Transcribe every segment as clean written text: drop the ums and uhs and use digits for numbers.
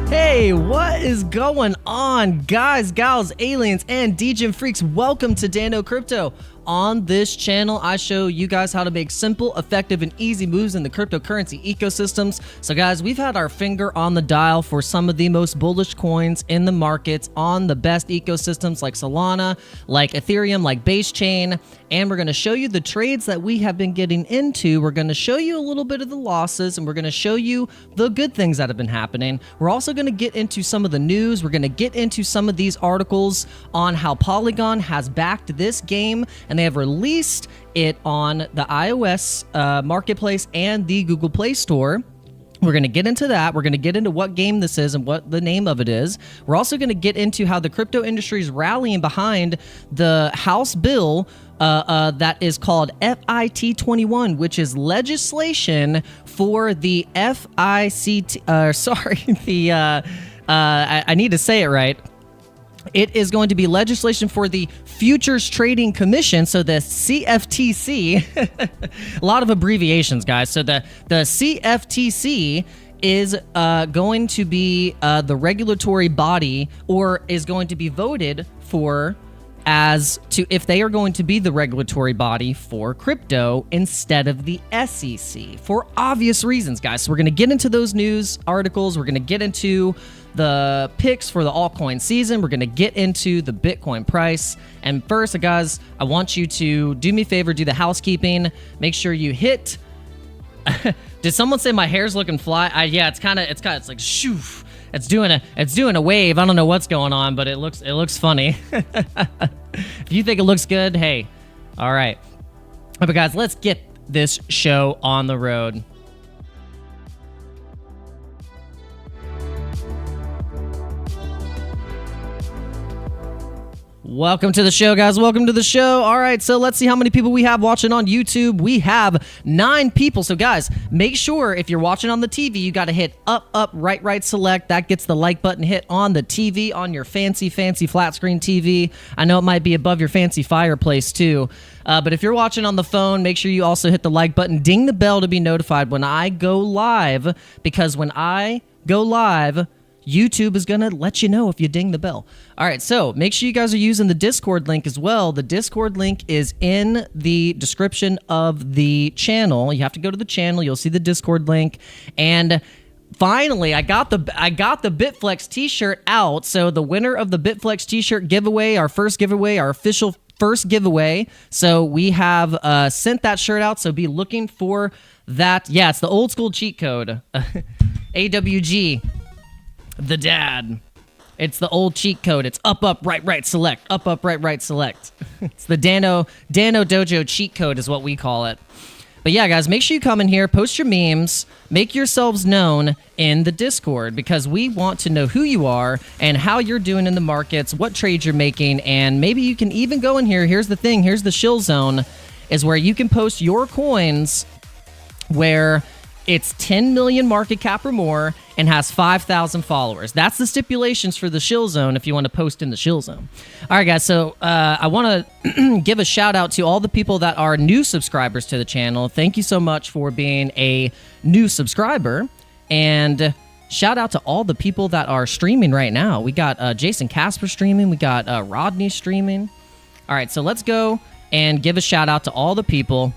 Hey, what is going on, guys, gals, aliens, and degen freaks? Welcome to Dano Crypto. On this channel, I show you guys how to make simple, effective, and easy moves in the cryptocurrency ecosystems. So guys, we've had our finger on the dial for some of the most bullish coins in the markets on the best ecosystems like Solana, like Ethereum, like Base Chain, and we're going to show you the trades that we have been getting into. We're going to show you a little bit of the losses, and we're going to show you the good things that have been happening. We're also going to get into some of the news. We're going to get into some of these articles on how Polygon has backed this game, and they have released it on the iOS marketplace and the Google Play Store. We're going to get into that. We're going to get into what game this is and what the name of it is. We're also going to get into how the crypto industry is rallying behind the House bill that is called FIT21, which is legislation for the I need to say it right. It is going to be legislation for the Futures Trading Commission, so the CFTC. A lot of abbreviations, guys. So the CFTC is going to be the regulatory body, or is going to be voted for as to if they are going to be the regulatory body for crypto instead of the SEC, for obvious reasons, guys. So we're going to get into those news articles. We're going to get into the picks for the altcoin season. We're going to get into the Bitcoin price. And first, guys, I want you to do me a favor, do the housekeeping. Make sure you hit... Did someone say my hair's looking fly? Yeah, it's like shoof. It's doing a wave. I don't know what's going on, but it looks funny. If you think it looks good, hey, all right. But guys, let's get this show on the road. Welcome to the show, guys. Welcome to the show. All right, so let's see how many people we have watching on YouTube. We have 9 people. So, guys, make sure if you're watching on the TV, you got to hit up, right, select. That gets the like button hit on the TV, on your fancy flat screen TV. I know it might be above your fancy fireplace, too. But if you're watching on the phone, make sure you also hit the like button. Ding the bell to be notified when I go live, because when I go live, YouTube is going to let you know if you ding the bell. All right, so make sure you guys are using the Discord link as well. The Discord link is in the description of the channel. You have to go to the channel. You'll see the Discord link. And finally, I got the BITFLEX t-shirt out. So the winner of the BITFLEX t-shirt giveaway, our official first giveaway. So we have sent that shirt out, so be looking for that. Yeah, it's the old school cheat code. AWG. The dad. It's the old cheat code. It's up, right, select. Up, right, select. It's the Dano Dojo cheat code is what we call it. But yeah, guys, make sure you come in here, post your memes, make yourselves known in the Discord, because we want to know who you are and how you're doing in the markets, what trades you're making, and maybe you can even go in here. Here's the thing. Here's the shill zone, is where you can post your coins where it's 10 million market cap or more and has 5,000 followers. That's the stipulations for the shill zone if you want to post in the shill zone. All right, guys, so I want to give a shout out to all the people that are new subscribers to the channel. Thank you so much for being a new subscriber. And shout out to all the people that are streaming right now. We got Jason Casper streaming. We got Rodney streaming. All right, so let's go and give a shout out to all the people.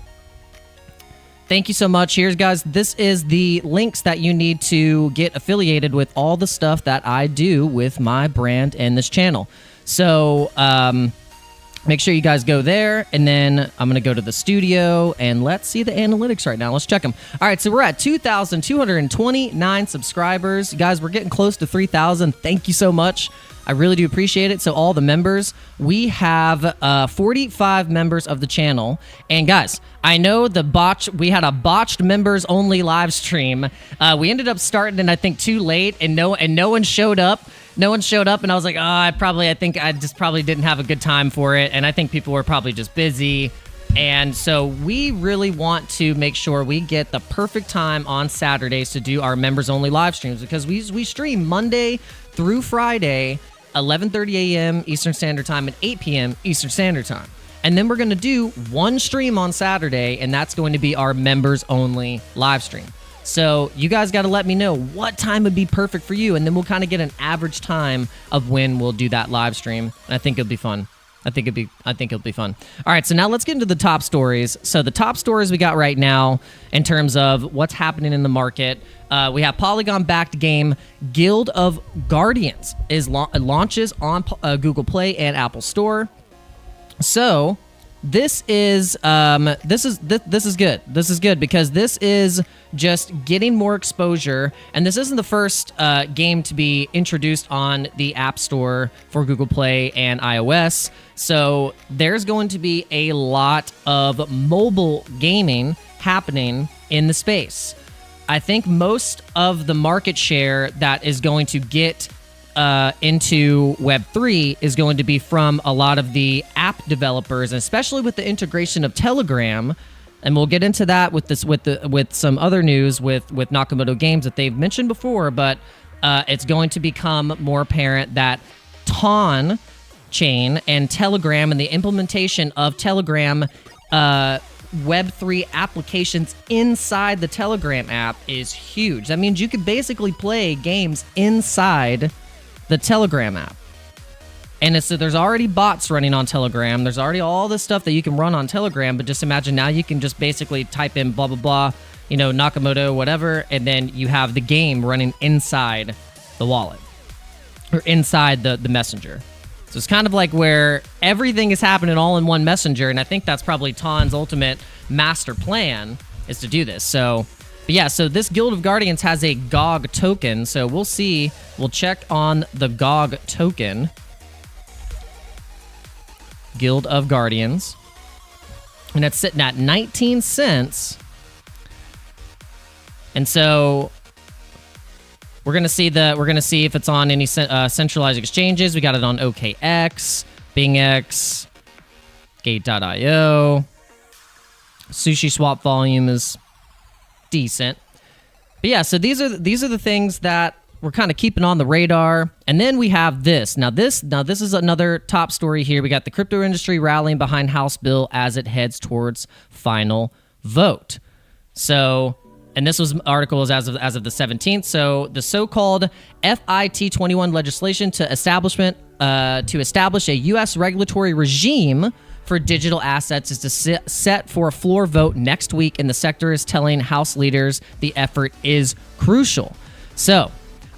Thank you so much. Here's, guys, this is the links that you need to get affiliated with all the stuff that I do with my brand and this channel. So make sure you guys go there, and then I'm going to go to the studio, and let's see the analytics right now. Let's check them. All right, so we're at 2,229 subscribers. Guys, we're getting close to 3,000. Thank you so much. I really do appreciate it. So all the members, we have 45 members of the channel. And guys, I know we had a botched members only live stream. We ended up starting it, I think, too late, and no one showed up. No one showed up, and I was like, I think I just probably didn't have a good time for it, and I think people were probably just busy. And so we really want to make sure we get the perfect time on Saturdays to do our members only live streams, because we stream Monday through Friday, 11:30 a.m. Eastern Standard Time and 8 p.m. Eastern Standard Time. And then we're going to do one stream on Saturday, and that's going to be our members only live stream. So you guys got to let me know what time would be perfect for you, and then we'll kind of get an average time of when we'll do that live stream. And I think it'll be fun. I think it'll be fun. All right, so now let's get into the top stories. So the top stories we got right now in terms of what's happening in the market. We have Polygon-backed game Guild of Guardians launches on Google Play and Apple Store. So this is good. This is good because this is just getting more exposure, and this isn't the first game to be introduced on the App Store for Google Play and iOS. So there's going to be a lot of mobile gaming happening in the space. I think most of the market share that is going to get into Web3 is going to be from a lot of the app developers, and especially with the integration of Telegram. And we'll get into that with some other news with Nakamoto Games that they've mentioned before. But it's going to become more apparent that Ton chain and Telegram and the implementation of Telegram Web3 applications inside the Telegram app is huge. That means you could basically play games inside the Telegram app. And so there's already bots running on Telegram. There's already all this stuff that you can run on Telegram, but just imagine now you can just basically type in blah, blah, blah, Nakamoto, whatever, and then you have the game running inside the wallet or inside the messenger. So it's kind of like where everything is happening all in one messenger, and I think that's probably Ton's ultimate master plan is to do this. So, but yeah, so this Guild of Guardians has a GOG token, so we'll see. We'll check on the GOG token. Guild of Guardians. And it's sitting at 19 cents. And so we're gonna see if it's on any centralized exchanges. We got it on OKX, BingX, Gate.io. Sushi swap volume is decent. But yeah, so these are the things that we're kind of keeping on the radar. And then we have this. Now this is another top story here. We got the crypto industry rallying behind House bill as it heads towards final vote. So, and this was articles as of the 17th. So the so-called FIT21 legislation to establish a U.S. regulatory regime for digital assets is set for a floor vote next week, and the sector is telling House leaders the effort is crucial. So,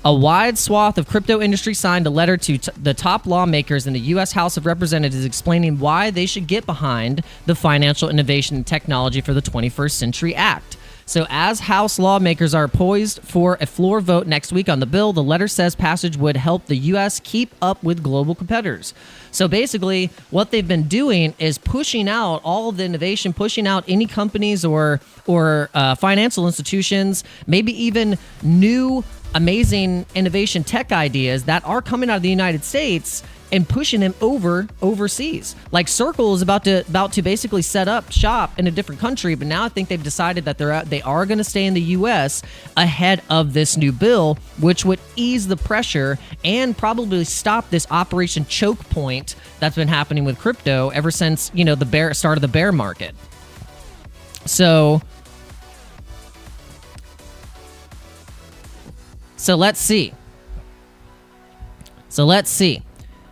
a wide swath of crypto industry signed a letter to the top lawmakers in the U.S. House of Representatives explaining why they should get behind the Financial Innovation and Technology for the 21st Century Act. So as House lawmakers are poised for a floor vote next week on the bill, the letter says passage would help the U.S. keep up with global competitors. So basically, what they've been doing is pushing out all of the innovation, pushing out any companies or financial institutions, maybe even new amazing innovation tech ideas that are coming out of the United States and pushing them overseas. Like Circle is about to basically set up shop in a different country, but now I think they've decided that they are going to stay in the U.S. ahead of this new bill, which would ease the pressure and probably stop this Operation Choke Point that's been happening with crypto ever since the start of the bear market. So let's see.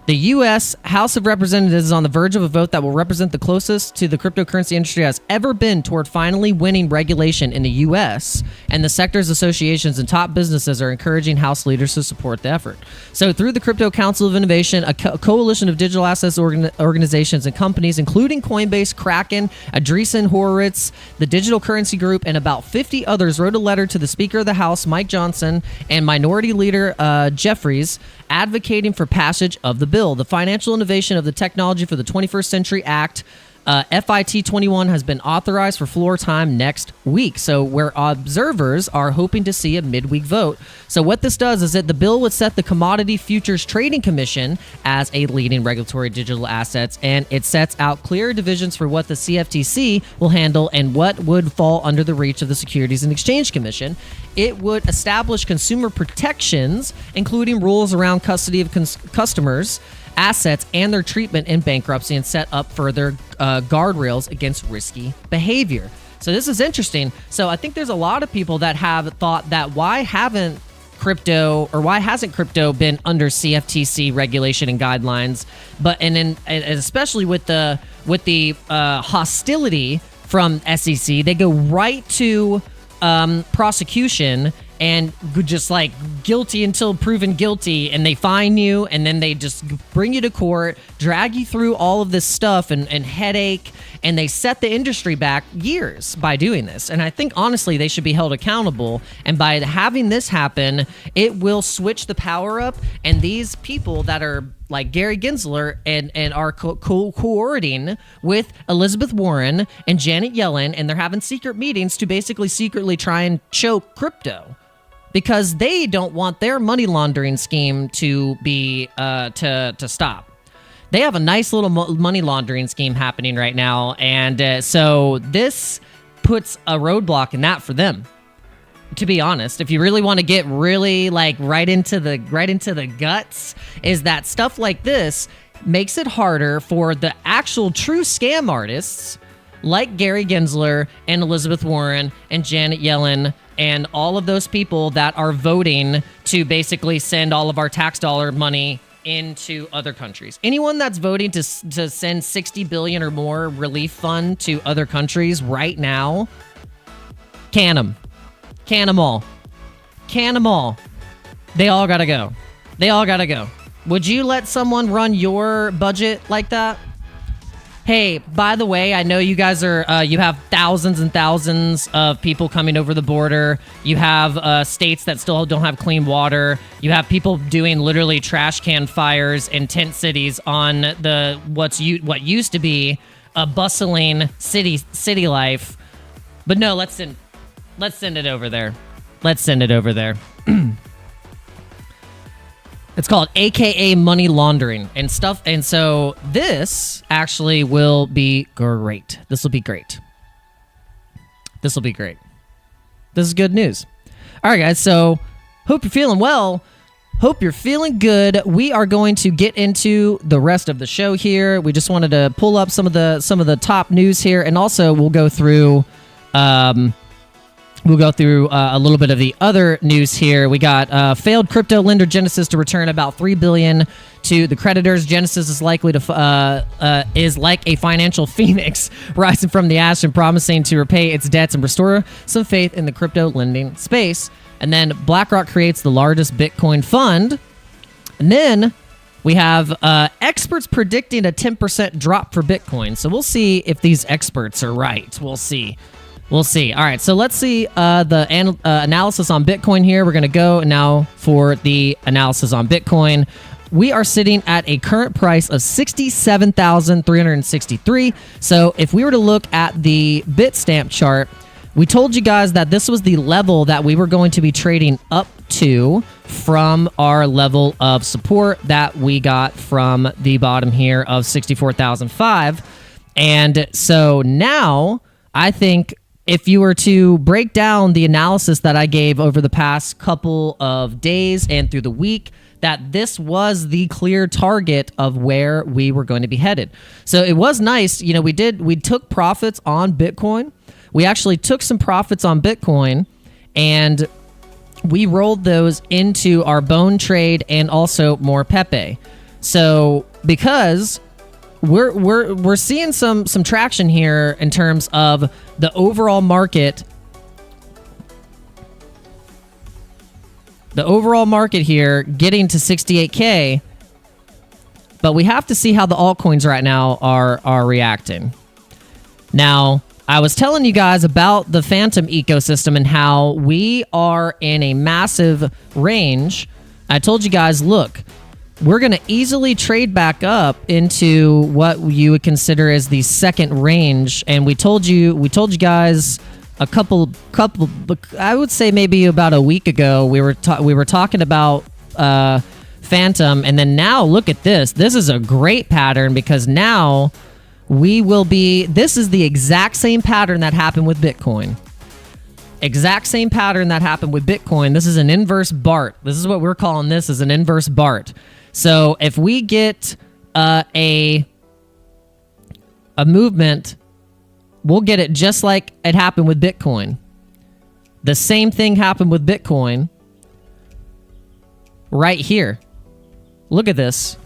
The U.S. House of Representatives is on the verge of a vote that will represent the closest to the cryptocurrency industry has ever been toward finally winning regulation in the U.S., and the sector's associations and top businesses are encouraging House leaders to support the effort. So through the Crypto Council of Innovation, a coalition of digital assets organizations and companies, including Coinbase, Kraken, Andreessen Horowitz, the Digital Currency Group, and about 50 others wrote a letter to the Speaker of the House, Mike Johnson, and Minority Leader Jeffries, advocating for passage of the bill. The Financial Innovation of the Technology for the 21st Century Act, FIT21, has been authorized for floor time next week. So where observers are hoping to see a midweek vote. So what this does is that the bill would set the Commodity Futures Trading Commission as a leading regulatory digital assets, and it sets out clear divisions for what the CFTC will handle and what would fall under the reach of the Securities and Exchange Commission. It would establish consumer protections, including rules around custody of customers' assets and their treatment in bankruptcy, and set up further guardrails against risky behavior. So this is interesting. So I think there's a lot of people that have thought that why hasn't crypto been under CFTC regulation and guidelines? But and especially with the hostility from SEC, they go right to prosecution and just like guilty until proven guilty, and they fine you, and then they just bring you to court, drag you through all of this stuff and headache, and they set the industry back years by doing this. And I think honestly they should be held accountable, and by having this happen, it will switch the power up, and these people that are like Gary Gensler and are coordinating with Elizabeth Warren and Janet Yellen, and they're having secret meetings to basically secretly try and choke crypto, because they don't want their money laundering scheme to be to stop. They have a nice little money laundering scheme happening right now, and so this puts a roadblock in that for them. To be honest, if you really want to get really like right into the guts, is that stuff like this makes it harder for the actual true scam artists like Gary Gensler and Elizabeth Warren and Janet Yellen and all of those people that are voting to basically send all of our tax dollar money into other countries. Anyone that's voting to send 60 billion or more relief fund to other countries right now, can them. Can them all. Can them all. They all gotta go. They all gotta go. Would you let someone run your budget like that? Hey, by the way, I know you guys are, you have thousands and thousands of people coming over the border. You have states that still don't have clean water. You have people doing literally trash can fires in tent cities on the what used to be a bustling city life. But no, let's send it over there. Let's send it over there. It's called AKA money laundering and stuff. And so this actually will be great. This will be great. This will be great. This is good news. All right, guys. So hope you're feeling well. Hope you're feeling good. We are going to get into the rest of the show here. We just wanted to pull up some of the top news here, and also we'll go through a little bit of the other news here. We got failed crypto lender Genesis to return about $3 billion to the creditors. Genesis is likely to is like a financial phoenix rising from the ash and promising to repay its debts and restore some faith in the crypto lending space. And then BlackRock creates the largest Bitcoin fund. And then we have experts predicting a 10% drop for Bitcoin. So we'll see if these experts are right. We'll see. We'll see. All right, so let's see the analysis on Bitcoin here. We're going to go now for the analysis on Bitcoin. We are sitting at a current price of 67,363. So if we were to look at the Bitstamp chart, we told you guys that this was the level that we were going to be trading up to from our level of support that we got from the bottom here of 64,005. And so now I think if you were to break down the analysis that I gave over the past couple of days and through the week, that this was the clear target of where we were going to be headed. So it was nice. You know, we took profits on Bitcoin. We actually took some profits on Bitcoin, and we rolled those into our Bone trade and also more Pepe. So because we're seeing some traction here in terms of the overall market. The overall market here getting to 68K, but we have to see how the altcoins right now are reacting. Now, I was telling you guys about the Phantom ecosystem and how we are in a massive range. I told you guys, look, we're going to easily trade back up into what you would consider as the second range, and we told you guys a couple I would say maybe about a week ago we were talking about Phantom, and then now look at this. This is a great pattern because now this is the exact same pattern that happened with Bitcoin. Exact same pattern that happened with Bitcoin. This is an inverse BART. This is what we're calling this, is an inverse BART. So if we get a movement we'll get it just like it happened with Bitcoin. The same thing happened with Bitcoin right here. Look at this.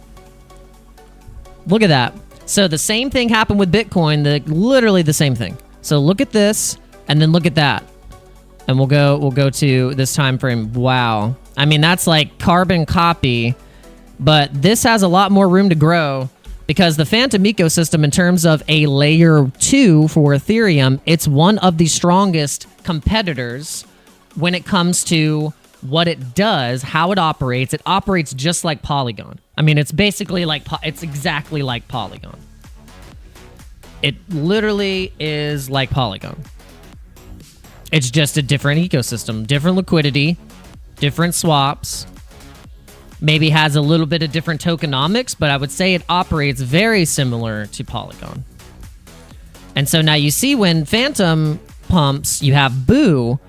Look at that. So the same thing happened with Bitcoin, literally the same thing. So look at this and then look at that. And we'll go to this time frame. Wow. I mean, that's like carbon copy, but this has a lot more room to grow because the Phantom ecosystem, in terms of a layer 2 for Ethereum, it's one of the strongest competitors when it comes to what it does, how it operates. It operates just like Polygon. I mean, it's basically like, it's exactly like Polygon. It literally is like Polygon. It's just a different ecosystem, different liquidity, different swaps, maybe has a little bit of different tokenomics, but I would say it operates very similar to Polygon. And so now you see when Phantom pumps, you have Boo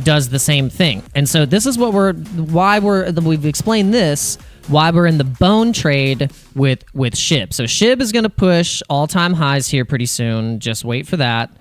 does the same thing. And so this is what we've explained this, why we're in the bone trade with SHIB. So SHIB is going to push all-time highs here pretty soon. Just wait for that.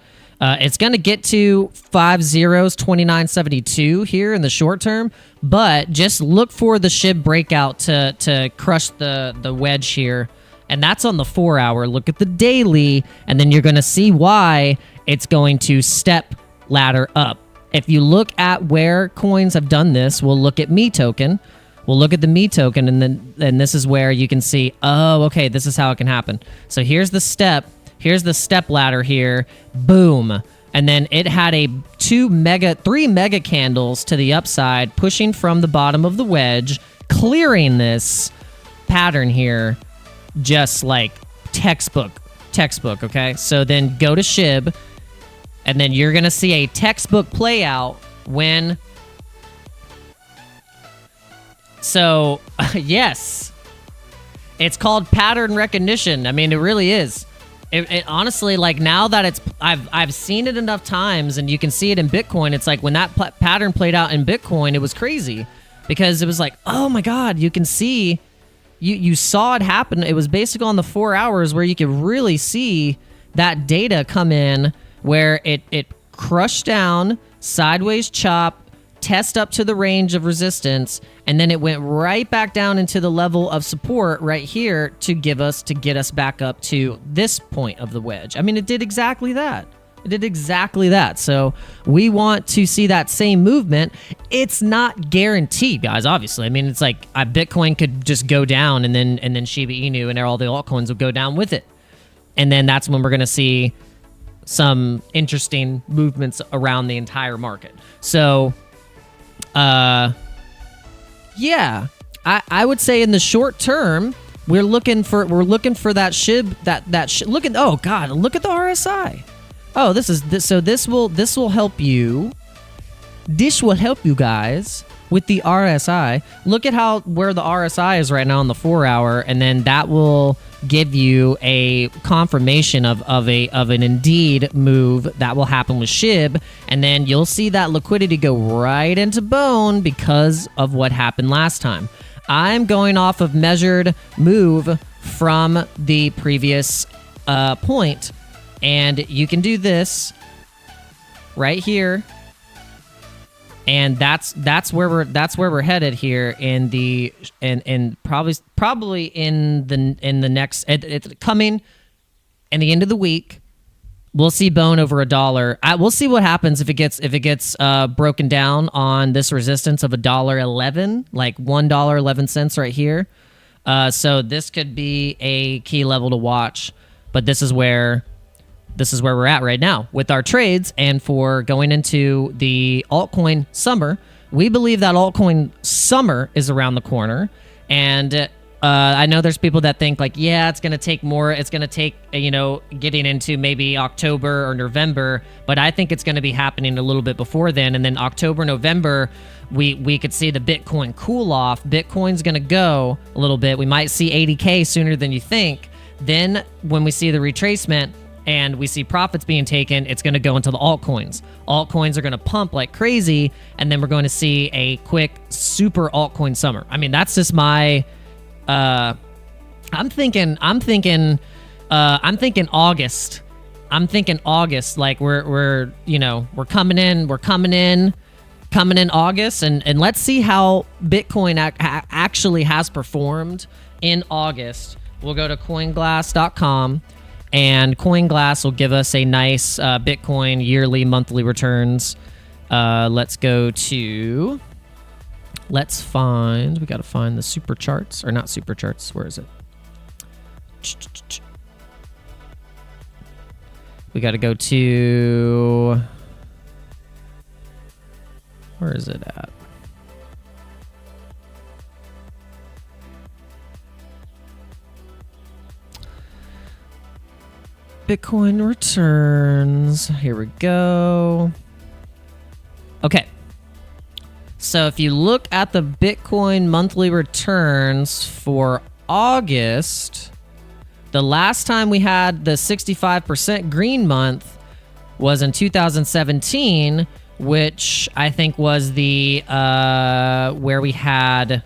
It's going to get to 5 zeros, 29.72 here in the short term, but just look for the SHIB breakout to crush the wedge here. And that's on the 4-hour. Look at the daily, and then you're going to see why it's going to step ladder up. If you look at where coins have done this, we'll look at Me Token. We'll look at the Me Token, and then this is where you can see, oh, okay, this is how it can happen. So here's the step. Here's the step ladder here. Boom. And then it had three mega candles to the upside, pushing from the bottom of the wedge, clearing this pattern here, just like textbook, okay? So then go to SHIB, and then you're going to see a textbook play out when... So, yes. It's called pattern recognition. I mean, it really is. It honestly, like, now that I've seen it enough times, and you can see it in Bitcoin. It's like when that pattern played out in Bitcoin, it was crazy because it was like, oh my God, you can see, you saw it happen. It was basically on the 4 hours where you could really see that data come in, where it crushed down, sideways chop, test up to the range of resistance, and then it went right back down into the level of support right here to get us back up to this point of the wedge. I mean, it did exactly that. It did exactly that. So we want to see that same movement. It's not guaranteed, guys, obviously. I mean, it's like Bitcoin could just go down, and then Shiba Inu and all the altcoins will go down with it. And then that's when we're going to see some interesting movements around the entire market. So yeah, I would say in the short term, we're looking for that SHIB, look at, oh God, look at the RSI. Oh, this will help you. This will help you guys with the RSI. Look at where the RSI is right now on the 4-hour, and then that will give you a confirmation of an indeed move that will happen with SHIB, and then you'll see that liquidity go right into bone because of what happened last time. I'm going off of measured move from the previous point, and you can do this right here. And that's where we're headed here in probably in the next coming in the end of the week. We'll see bone over $1. We'll see what happens if it gets broken down on this resistance of $1.11, like $1.11 right here. So this could be a key level to watch, but this is where we're at right now with our trades. And for going into the altcoin summer, we believe that altcoin summer is around the corner. And I know there's people that think like, yeah, it's going to take more. It's going to take, getting into maybe October or November. But I think it's going to be happening a little bit before then. And then October, November, we could see the Bitcoin cool off. Bitcoin's going to go a little bit. We might see 80K sooner than you think. Then when we see the retracement, and we see profits being taken, it's going to go into the altcoins. Altcoins are going to pump like crazy, and then we're going to see a quick super altcoin summer. I mean, that's just my... I'm thinking August I'm thinking August. Like we're coming in August, and let's see how Bitcoin actually has performed in August. We'll go to coinglass.com, and CoinGlass will give us a nice Bitcoin yearly, monthly returns. Let's go to... Let's find... We got to find the super charts. Or not super charts. Where is it? We got to go to... Where is it at? Bitcoin returns. Here we go. Okay. So if you look at the Bitcoin monthly returns for August, the last time we had the 65% green month was in 2017, which I think was the where we had...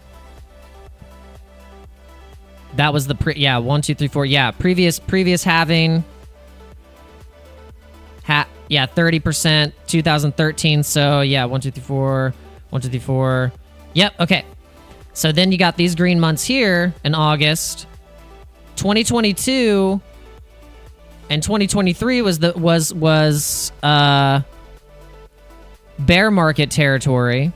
That was the 1, 2, 3, 4. Yeah, previous halving. 30%, 2013. So yeah, 1, 2, 3, 4, 1, 2, 3, 4. Yep. Okay. So then you got these green months here in August. 2022 and 2023 was bear market territory.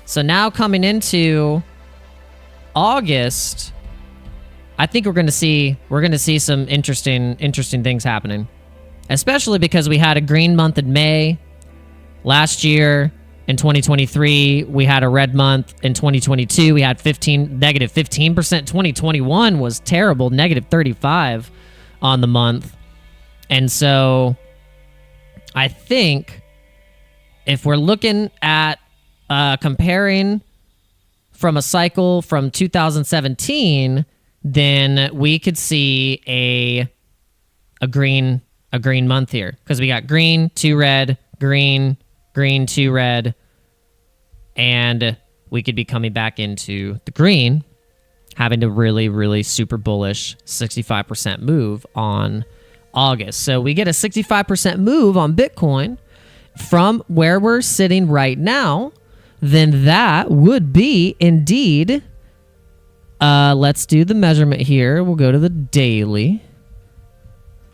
So now coming into August, I think we're going to see some interesting things happening, especially because we had a green month in May last year. In 2023, we had a red month. In 2022, we had negative 15%. 2021 was terrible, negative 35 on the month. And so I think if we're looking at comparing from a cycle from 2017, then we could see a green month here, because we got green, 2 red, green, 2 red, and we could be coming back into the green, having a really, really super bullish 65% move on August. So we get a 65% move on Bitcoin from where we're sitting right now, then that would be indeed... let's do the measurement here. We'll go to the daily,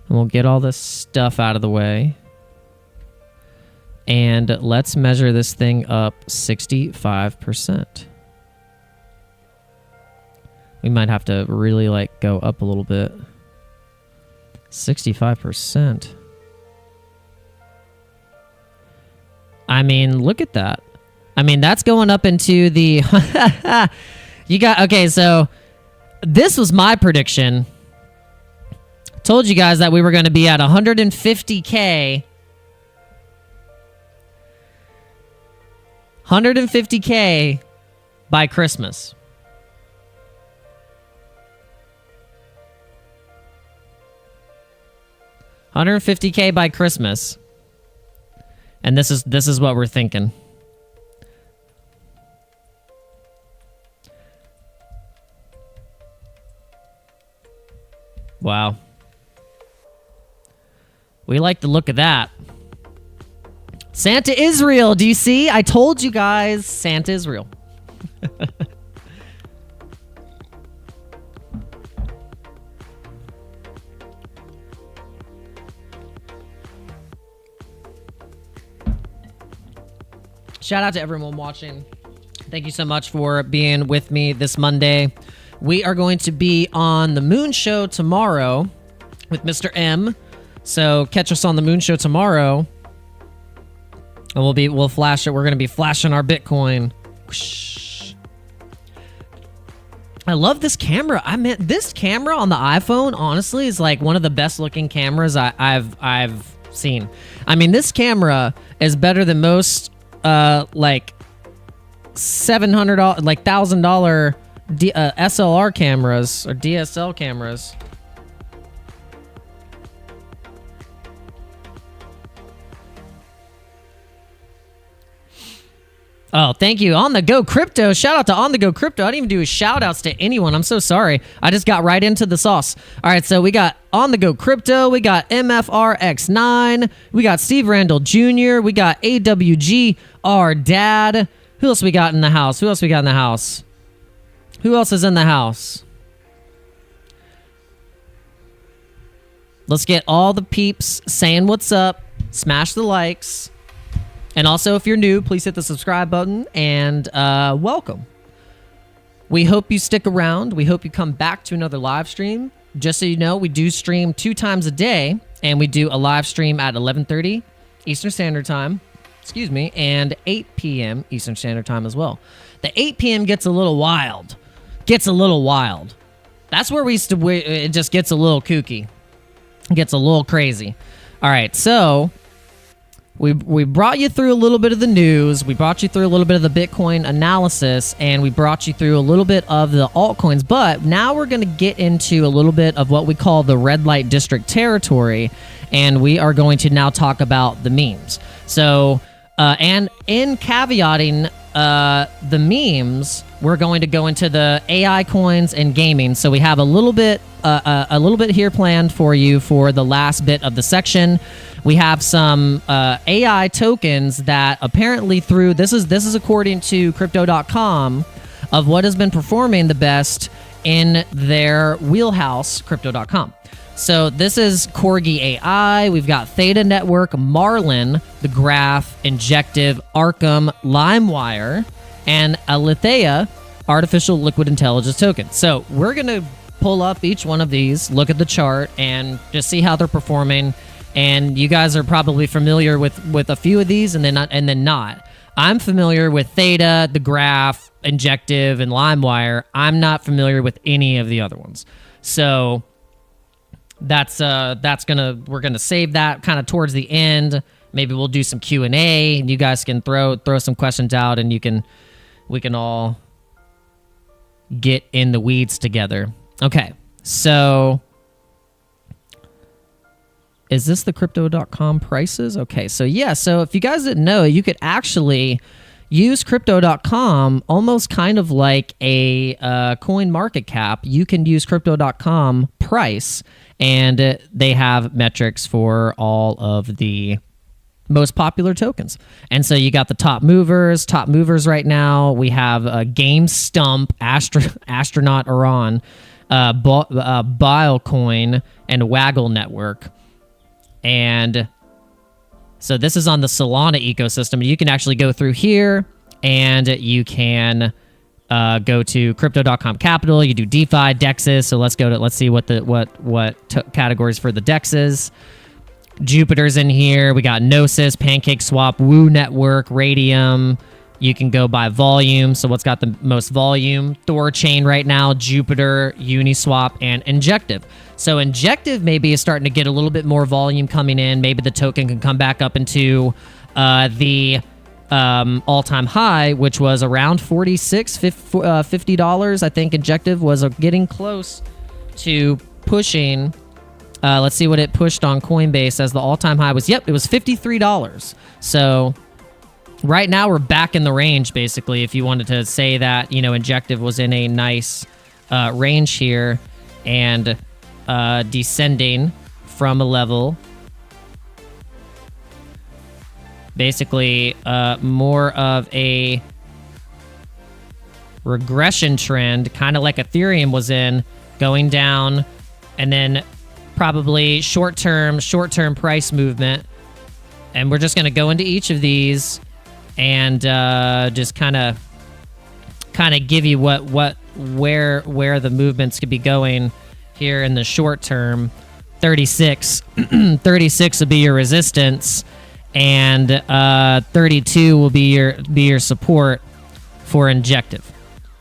and we'll get all this stuff out of the way. And let's measure this thing up 65%. We might have to really go up a little bit. 65%. I mean, look at that. I mean, that's going up into the... Okay, so this was my prediction. Told you guys that we were going to be at 150K. 150K by Christmas. $150K by Christmas. And this is what we're thinking. Wow. We like the look of that. Santa Israel, do you see? I told you guys, Santa Israel. Shout out to everyone watching. Thank you so much for being with me this Monday. We are going to be on the Moon Show tomorrow with Mr. M. So catch us on the Moon Show tomorrow. And we'll flash it. We're going to be flashing our Bitcoin. Whoosh. I love this camera. I mean, this camera on the iPhone, honestly, is like one of the best looking cameras I've seen. I mean, this camera is better than most like $700, like $1,000 SLR cameras or DSL cameras. Oh, thank you. On the Go Crypto. Shout out to On the Go Crypto. I didn't even do shout outs to anyone. I'm so sorry. I just got right into the sauce. All right, so we got On the Go Crypto. We got MFRX9. We got Steve Randall Jr. We got AWG, our dad. Who else we got in the house? Who else we got in the house? Who else is in the house? Let's get all the peeps saying what's up. Smash the likes. And also, if you're new, please hit the subscribe button and welcome. We hope you stick around. We hope you come back to another live stream. Just so you know, we do stream 2 times a day, and we do a live stream at 11:30 Eastern Standard Time, and 8 p.m. Eastern Standard Time as well. The 8 p.m. gets a little wild. That's where it just gets a little kooky. It gets a little crazy. All right, so we brought you through a little bit of the news. We brought you through a little bit of the Bitcoin analysis, and we brought you through a little bit of the altcoins. But now we're going to get into a little bit of what we call the red light district territory, and we are going to now talk about the memes. So, and in caveating the memes, we're going to go into the AI coins and gaming. So we have a little bit here planned for you for the last bit of the section. We have some AI tokens that apparently through this is according to crypto.com of what has been performing the best in their wheelhouse, crypto.com. So this is Corgi AI. We've got Theta Network, Marlin, The Graph, Injective, Arkham, LimeWire, and Alethea Artificial Liquid Intelligence token. So we're going to pull up each one of these, look at the chart, and just see how they're performing. And you guys are probably familiar with a few of these and then not. I'm familiar with Theta, The Graph, Injective, and LimeWire. I'm not familiar with any of the other ones. So we're gonna save that kind of towards the end. Maybe we'll do some Q&A, and you guys can throw some questions out, and we can all get in the weeds together. Okay, so is this the crypto.com prices? Okay, so yeah, so if you guys didn't know, you could actually use crypto.com almost kind of like a coin market cap. You can use crypto.com price, and they have metrics for all of the most popular tokens. And so you got the top movers right now. We have Game Stump, Astronaut Iran, Bilecoin, and Waggle Network. And so this is on the Solana ecosystem. You can actually go through here, and you can go to crypto.com capital. You do DeFi, DEXs. So let's see what categories for the DEXs. Jupiter's in here. We got Gnosis, PancakeSwap, Woo Network, Radium. You can go by volume. So what's got the most volume? Thorchain right now, Jupiter, Uniswap, and Injective. So Injective maybe is starting to get a little bit more volume coming in. Maybe the token can come back up into the all-time high, which was around $50. I think Injective was getting close to pushing. Let's see what it pushed on Coinbase as the all-time high was. Yep, it was $53. So right now we're back in the range, basically, if you wanted to say that, Injective was in a nice range here and descending from a level. Basically, more of a regression trend, kind of like Ethereum was in, going down, and then probably short-term price movement. And we're just going to go into each of these and just kind of give you where the movements could be going here in the short term. 36 will be your resistance, and 32 will be your support for Injective.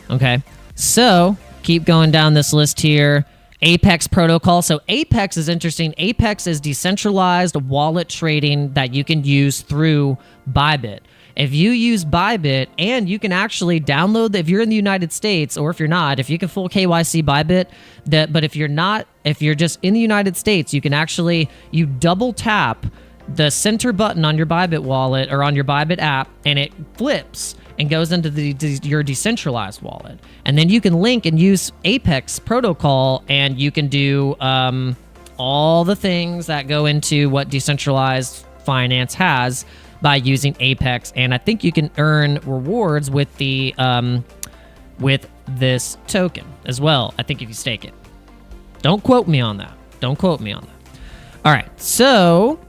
Okay, so keep going down this list here. Apex protocol. So Apex is interesting. Apex is decentralized wallet trading that you can use through Bybit. If you use Bybit, and you can actually download, if you're in the United States, or if you're not, if you can full KYC Bybit, but if you're not, if you're just in the United States, you can actually, you double tap the center button on your Bybit wallet or on your Bybit app, and it flips, and goes into your decentralized wallet. And then you can link and use Apex protocol, and you can do all the things that go into what decentralized finance has by using Apex. And I think you can earn rewards with the with this token as well, I think, if you stake it. Don't quote me on that. Don't quote me on that. All right, so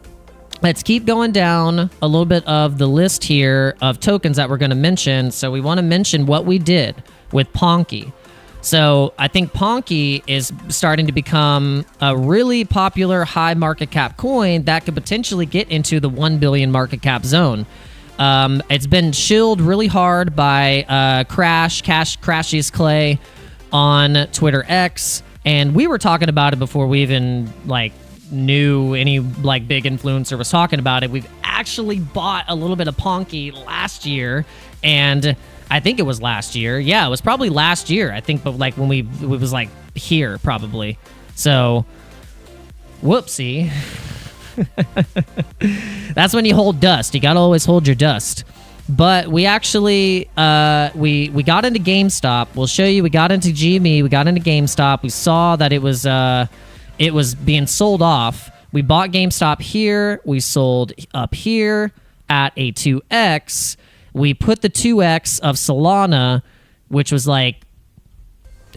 let's keep going down a little bit of the list here of tokens that we're going to mention. So we want to mention what we did with Ponky. So I think Ponky is starting to become a really popular high market cap coin that could potentially get into the 1 billion market cap zone. It's been shilled really hard by Crashiest Clay on Twitter X, and we were talking about it before we even knew any big influencer was talking about it. We've actually bought a little bit of Ponky last year, and I think it was last year. Yeah, it was probably last year, I think, but when it was here probably. So, whoopsie. That's when you hold dust. You gotta always hold your dust. But we actually we got into GameStop. We'll show you. We got into GME. We got into GameStop. We saw that it was being sold off. We bought GameStop here. We sold up here at a 2x. We put the 2x of Solana, which was it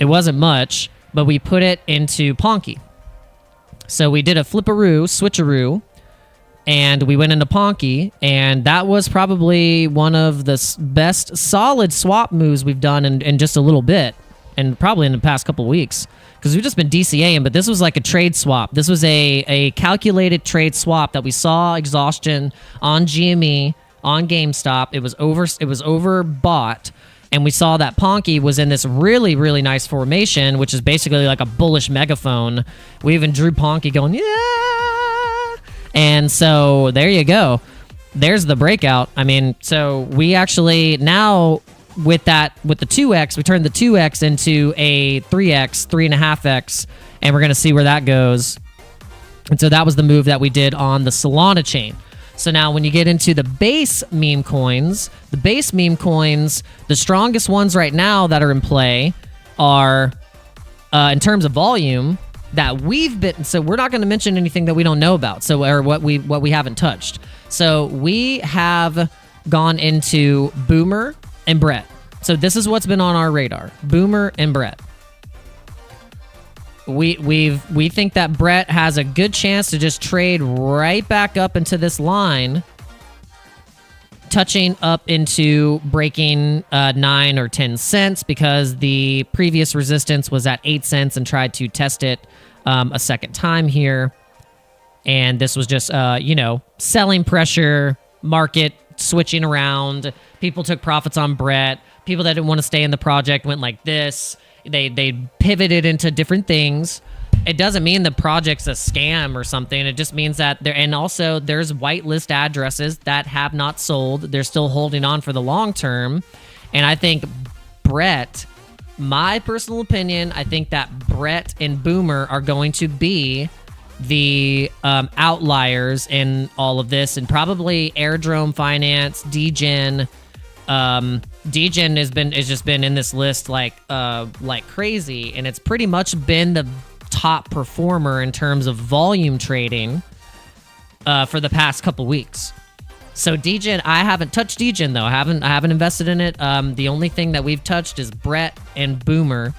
wasn't much, but we put it into Ponky. So we did a flipperoo, switcheroo, and we went into Ponky, and that was probably one of the best solid swap moves we've done in just a little bit, and probably in the past couple weeks, because we've just been DCAing, but this was like a trade swap. This was a calculated trade swap that we saw exhaustion on GME, on GameStop. It was overbought. And we saw that Ponky was in this really, really nice formation, which is basically like a bullish megaphone. We even drew Ponky going, yeah! And so there you go. There's the breakout. I mean, so we actually now, with the 2x, we turned the 2x into a 3x, 3.5x, and we're going to see where that goes. And so that was the move that we did on the Solana chain. So now when you get into the base meme coins, the strongest ones right now that are in play are, in terms of volume, that we've been... So we're not going to mention anything that we don't know about, or what we haven't touched. So we have gone into Boomer and Brett. So this is what's been on our radar. Boomer and Brett. We think that Brett has a good chance to just trade right back up into this line, touching up into breaking 9 or 10 cents, because the previous resistance was at 8 cents and tried to test it a second time here. And this was just, selling pressure, market switching around. People took profits on Brett. People that didn't want to stay in the project went like this. They pivoted into different things. It doesn't mean the project's a scam or something. It just means that and also there's whitelist addresses that have not sold. They're still holding on for the long term. And I think Brett, my personal opinion, I think that Brett and Boomer are going to be the outliers in all of this, and probably Airdrome Finance, Degen. Degen has just been in this list like crazy, and it's pretty much been the top performer in terms of volume trading for the past couple weeks. So Degen, I haven't touched Degen though. I haven't invested in it. The only thing that we've touched is Brett and Boomer.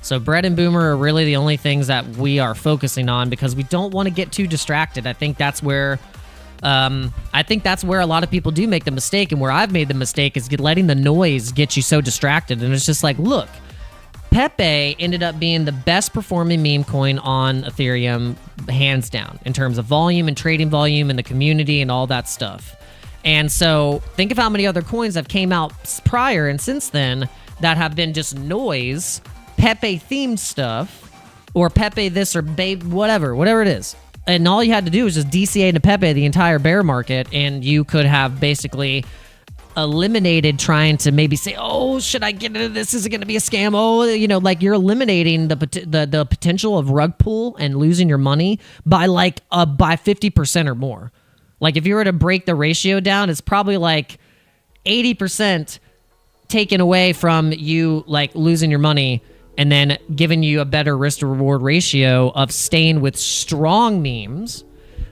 So Brett and Boomer are really the only things that we are focusing on, because we don't want to get too distracted. I think that's where a lot of people do make the mistake, and where I've made the mistake is letting the noise get you so distracted. And it's just like, look, Pepe ended up being the best performing meme coin on Ethereum, hands down, in terms of volume and trading volume and the community and all that stuff. And so think of how many other coins have came out prior and since then that have been just noise, Pepe themed stuff, or Pepe this or babe, whatever it is. And all you had to do was just DCA into Pepe the entire bear market, and you could have basically eliminated trying to maybe say, oh, should I get into this? Is it going to be a scam? Oh, you're eliminating the potential of rug pull and losing your money by 50% or more. Like if you were to break the ratio down, it's probably like 80% taken away from you like losing your money and then giving you a better risk to reward ratio of staying with strong memes.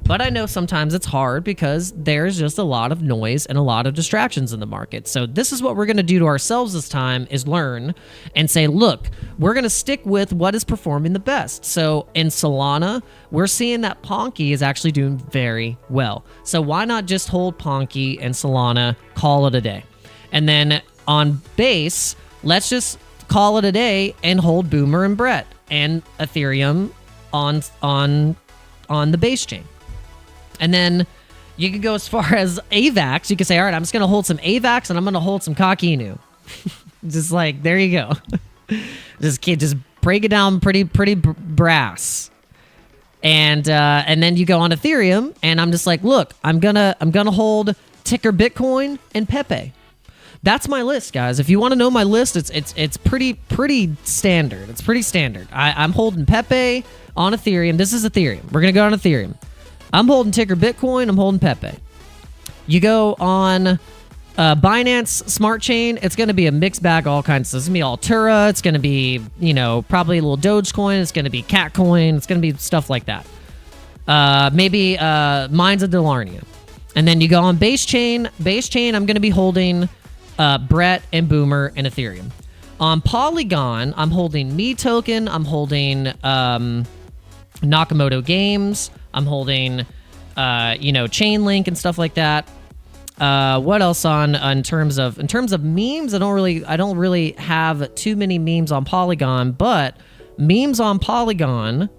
But I know sometimes it's hard because there's just a lot of noise and a lot of distractions in the market. So this is what we're going to do to ourselves this time, is learn and say, look, we're going to stick with what is performing the best. So in Solana, we're seeing that Ponky is actually doing very well. So why not just hold Ponky and Solana, call it a day? And then on base, let's just call it a day and hold Boomer and Brett and Ethereum on the base chain. And then you could go as far as AVAX. You could say, all right, I'm just going to hold some AVAX and I'm going to hold some Kakinu. Just like, there you go. just break it down pretty brass. And then you go on Ethereum and I'm just like, look, I'm gonna hold ticker Bitcoin and Pepe. That's my list, guys. If you want to know my list, it's pretty standard. It's pretty standard. I'm holding Pepe on Ethereum. This is Ethereum. We're going to go on Ethereum. I'm holding ticker Bitcoin. I'm holding Pepe. You go on Binance Smart Chain. It's going to be a mixed bag, all kinds of stuff. It's going to be Altura. It's going to be, probably a little dogecoin. It's going to be Catcoin. It's going to be stuff like that. Maybe Mines of Delarnia. And then you go on Base Chain. Base Chain, I'm going to be holding Brett and Boomer and Ethereum. On Polygon, I'm holding Me Token. I'm holding Nakamoto Games. I'm holding, Chainlink and stuff like that. What else in terms of memes? I don't really have too many memes on Polygon, but memes on Polygon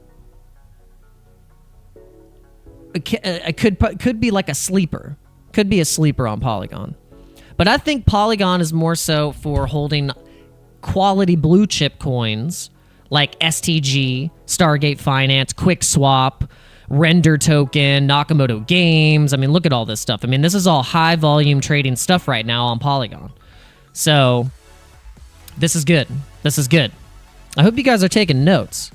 could be like a sleeper. Could be a sleeper on Polygon. But I think Polygon is more so for holding quality blue chip coins like STG, Stargate Finance, QuickSwap, Render Token, Nakamoto Games. I mean, look at all this stuff. I mean, this is all high volume trading stuff right now on Polygon. So this is good. This is good. I hope you guys are taking notes.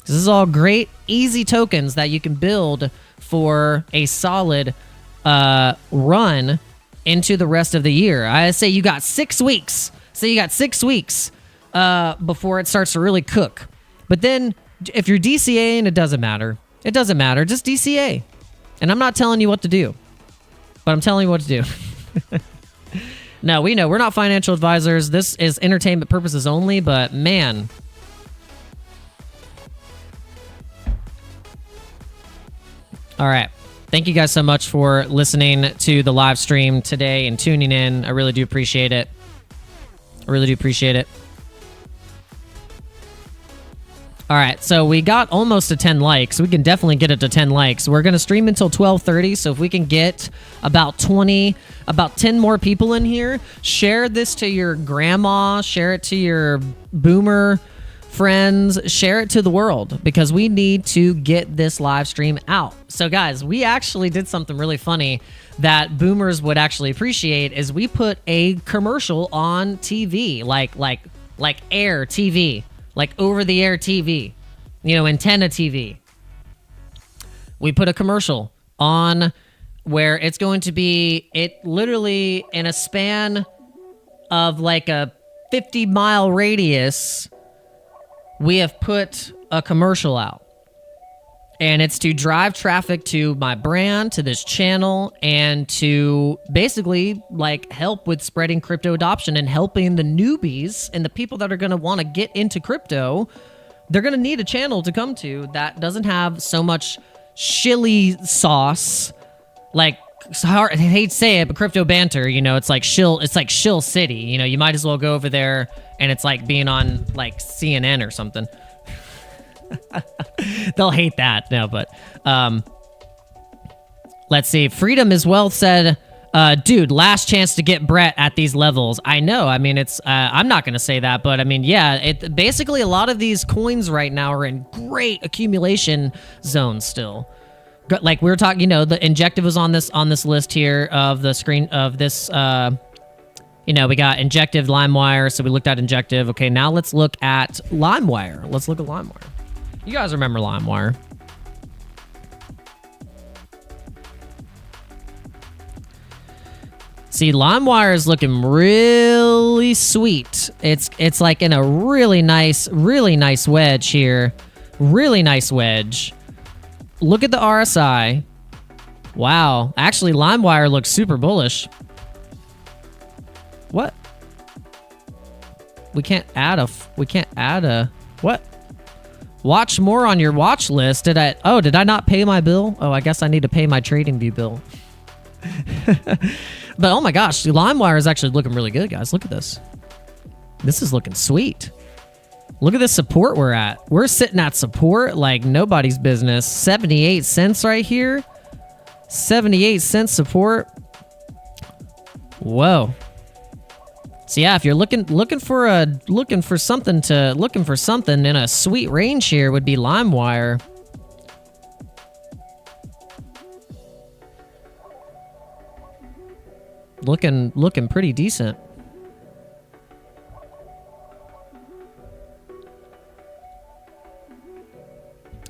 This is all great, easy tokens that you can build for a solid run into the rest of the year. I say you got 6 weeks. Before it starts to really cook. But then if you're DCAing, it doesn't matter. It doesn't matter. Just DCA. And I'm not telling you what to do, but I'm telling you what to do. No, we know we're not financial advisors. This is entertainment purposes only, but man. All right. Thank you guys so much for listening to the live stream today and tuning in. I really do appreciate it. All right, so we got almost to 10 likes. We can definitely get it to 10 likes. We're going to stream until 12:30, so if we can get about 10 more people in here, share this to your grandma, share it to your boomer friends, share it to the world, because we need to get this live stream out. So guys, we actually did something really funny that boomers would actually appreciate, is we put a commercial on TV, like air TV. Like over-the-air TV, antenna TV. We put a commercial on where it's going to be, literally in a span of like a 50-mile radius, we have put a commercial out. And it's to drive traffic to my brand, to this channel, and to basically help with spreading crypto adoption and helping the newbies and the people that are going to want to get into crypto. They're going to need a channel to come to that doesn't have so much chili sauce. I hate to say it, but crypto banter, it's like shill city. You might as well go over there and it's like being on CNN or something. They'll hate that. No, but let's see. Freedom is Wealth said, dude, last chance to get Brett at these levels. I know. I mean, it's I'm not going to say that, but I mean, yeah, basically a lot of these coins right now are in great accumulation zones still. Like we were talking, the Injective was on this list here of the screen of this. We got Injective, LimeWire, so we looked at Injective. Okay, now let's look at LimeWire. Let's look at LimeWire. You guys remember LimeWire? See, LimeWire is looking really sweet. It's like in a really nice wedge here. Really nice wedge. Look at the RSI. Wow. Actually, LimeWire looks super bullish. What? We can't add a what? Watch more on your watch list. Did I not pay my bill? Oh, I guess I need to pay my TradingView bill. But oh my gosh, LimeWire is actually looking really good, guys. Look at this. This is looking sweet. Look at the support we're at. We're sitting at support like nobody's business. 78 cents right here. 78 cents support. Whoa. So yeah, if you're looking for something in a sweet range here, would be LimeWire. Looking pretty decent.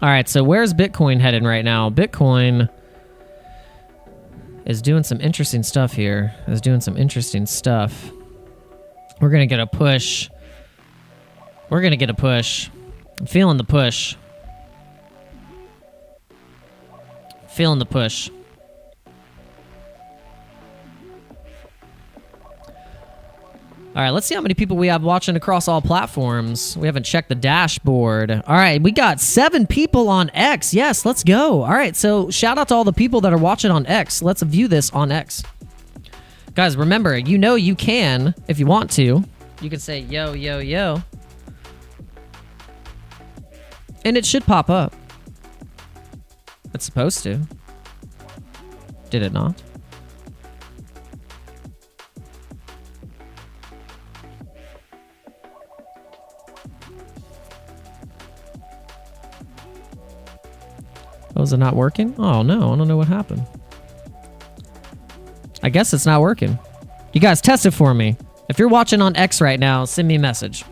All right, so where's Bitcoin heading right now? Bitcoin is doing some interesting stuff here. We're gonna get a push. I'm feeling the push. All right, let's see how many people we have watching across all platforms. We haven't checked the dashboard. All right, we got 7 people on X. Yes, let's go. All right, so shout out to all the people that are watching on X. Let's view this on X. Guys, remember, you can, if you want to. You can say, yo, yo, yo. And it should pop up. It's supposed to. Did it not? Oh, is it not working? Oh, no. I don't know what happened. I guess it's not working. You guys test it for me. If you're watching on X right now, send me a message.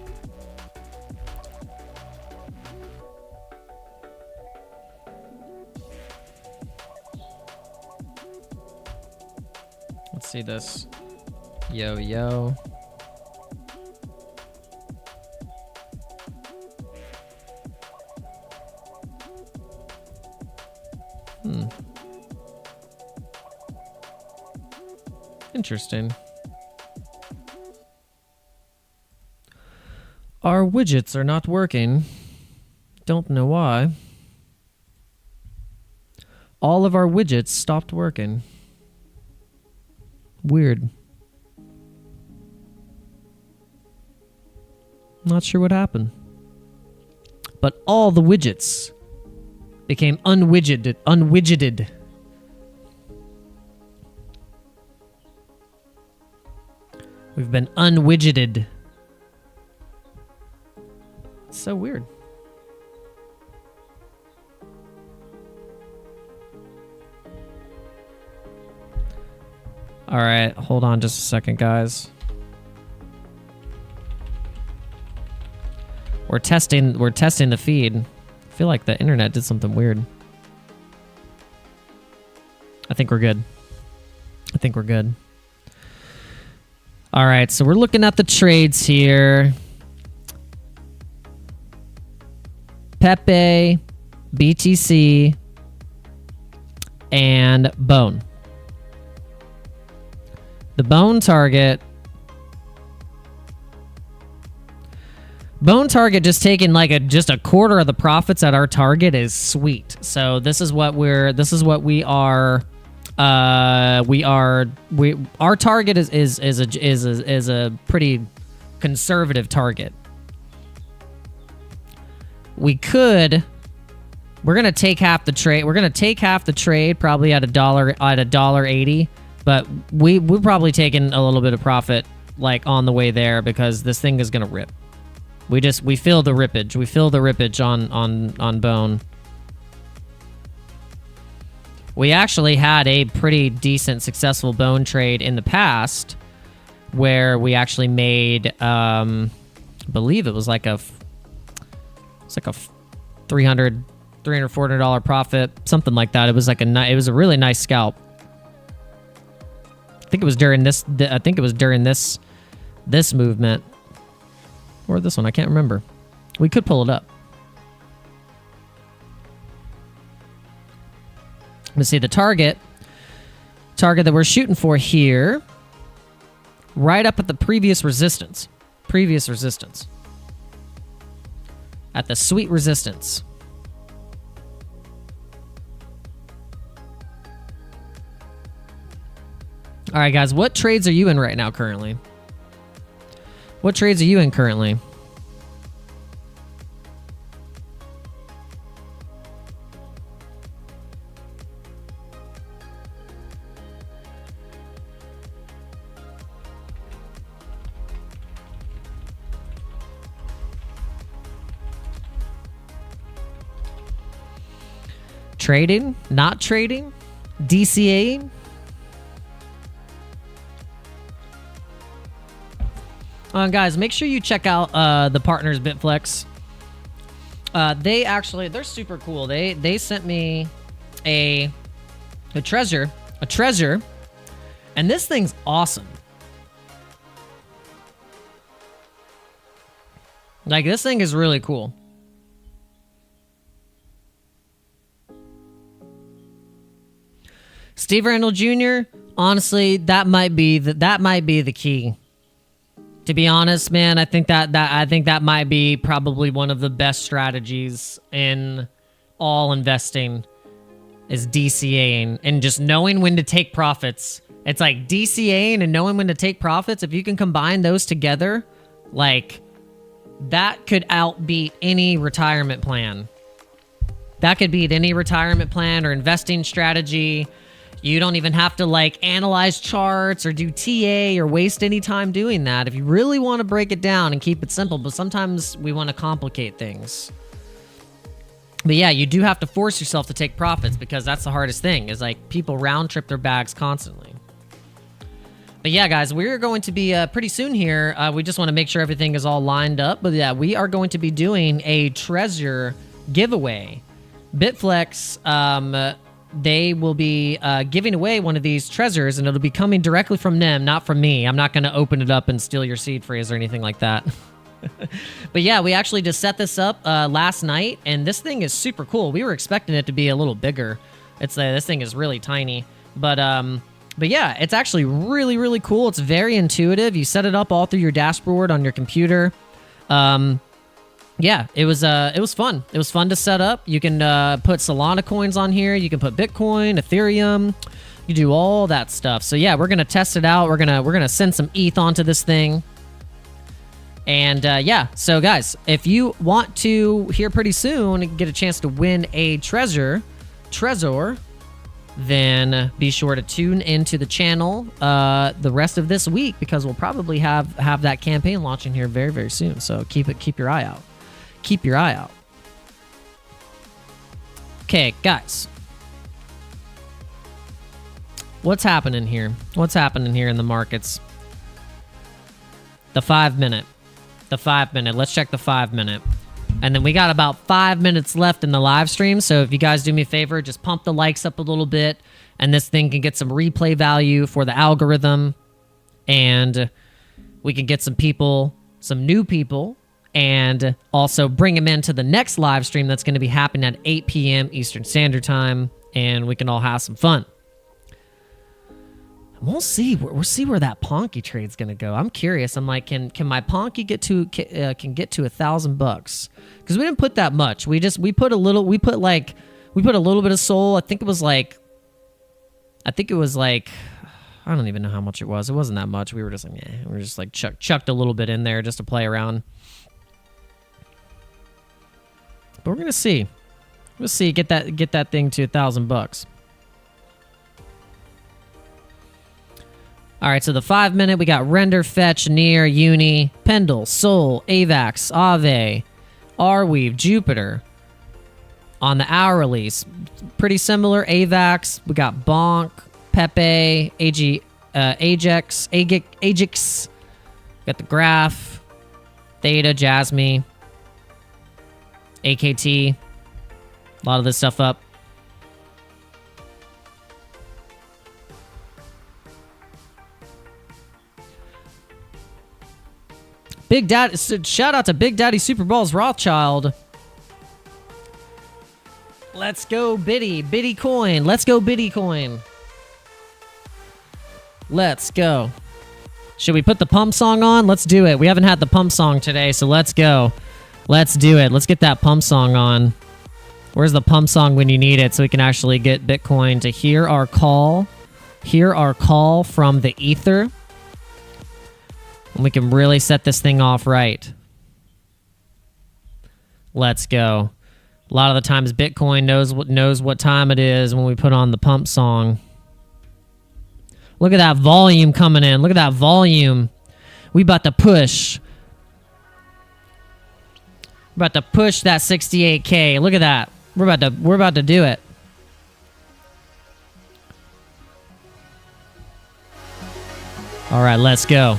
Let's see this. Yo, yo. Interesting. Our widgets are not working. Don't know why. All of our widgets stopped working. Weird. Not sure what happened. But all the widgets became unwidgeted. We've been unwidgeted. It's so weird. All right, hold on just a second, guys. We're testing the feed. I feel like the internet did something weird. I think we're good. All right, so we're looking at the trades here. Pepe, BTC, and Bone. The Bone target just taking like just a quarter of the profits at our target is sweet. So this is what we are. Our target is a pretty conservative target. We're gonna take half the trade. We're gonna take half the trade probably at $1.80, but we're probably taking a little bit of profit like on the way there because this thing is gonna rip. We feel the rippage. We feel the rippage on Bone. We actually had a pretty decent successful Bone trade in the past where we actually made, I believe it was like a $300, $400 profit, something like that. It was like it was a really nice scalp. think it was during this. I think it was during this movement or this one. I can't remember. We could pull it up. Let's see the target that we're shooting for here. Right up at the previous resistance. At the sweet resistance. All right, guys, what trades are you in right now currently? What trades are you in currently? Trading? Not trading? DCA? Guys, make sure you check out the partners BITFLEX. They're super cool. They sent me a treasure, and this thing's awesome. Like, this thing is really cool. Steve Randall Jr., honestly, that might be the key. To be honest, man, I think that might be probably one of the best strategies in all investing is DCAing and just knowing when to take profits. It's like DCAing and knowing when to take profits. If you can combine those together, like, that could outbeat any retirement plan. That could beat any retirement plan or investing strategy. You don't even have to, like, analyze charts or do TA or waste any time doing that if you really want to break it down and keep it simple. But sometimes we want to complicate things. But yeah, you do have to force yourself to take profits because that's the hardest thing is, like, people round trip their bags constantly. But yeah, guys, we're going to be pretty soon here. We just want to make sure everything is all lined up. But yeah, we are going to be doing a treasure giveaway. BITFLEX, they will be giving away one of these treasures, and it'll be coming directly from them, not from me. I'm not going to open it up and steal your seed phrase or anything like that. But yeah, we actually just set this up last night, and this thing is super cool. We were expecting it to be a little bigger. This thing is really tiny, but yeah, it's actually really, really cool. It's very intuitive. You set it up all through your dashboard on your computer. Yeah, it was fun. It was fun to set up. You can put Solana coins on here. You can put Bitcoin, Ethereum. You do all that stuff. So yeah, we're gonna test it out. We're gonna send some ETH onto this thing. And yeah, so guys, if you want to here pretty soon get a chance to win a treasure, then be sure to tune into the channel the rest of this week because we'll probably have that campaign launching here very, very soon. So keep your eye out. Keep your eye out. Okay, guys. What's happening here? What's happening here in the markets? The 5 minute. The 5 minute. Let's check the 5 minute. And then we got about 5 minutes left in the live stream. So if you guys do me a favor, just pump the likes up a little bit. And this thing can get some replay value for the algorithm. And we can get some people, some new people, and also bring them into the next live stream that's going to be happening at 8 p.m. Eastern Standard Time, and we can all have some fun. We'll see where that Ponky trade's going to go. I'm curious. I'm like, can my Ponky get to $1,000? Because we didn't put that much. We put a little bit of Sol. I think it was like I don't even know how much it was. It wasn't that much. We were just like, we were just like chucked a little bit in there just to play around. But we're gonna see. We'll see. Get that thing to $1,000. All right. So the 5 minute, we got Render, Fetch, Near, Uni, Pendle, Sol, Avax, Aave, Arweave, Jupiter. On the hourly, pretty similar. Avax. We got Bonk, Pepe, Ajax. Got the Graph, Theta, Jasmy, AKT. A lot of this stuff up. Big Daddy, shout out to Big Daddy Super Balls Rothschild. Let's go Bitty coin. Let's go Bitty coin. Let's go. Should we put the pump song on? Let's do it. We haven't had the pump song today, so let's go. Let's do it. Let's get that pump song on. Where's the pump song when you need it so we can actually get Bitcoin to hear our call? Hear our call from the ether. And we can really set this thing off right. Let's go. A lot of the times Bitcoin knows what time it is when we put on the pump song. Look at that volume coming in. Look at that volume. We about to push. We're about to push that 68K. Look at that. We're about to do it. All right, let's go.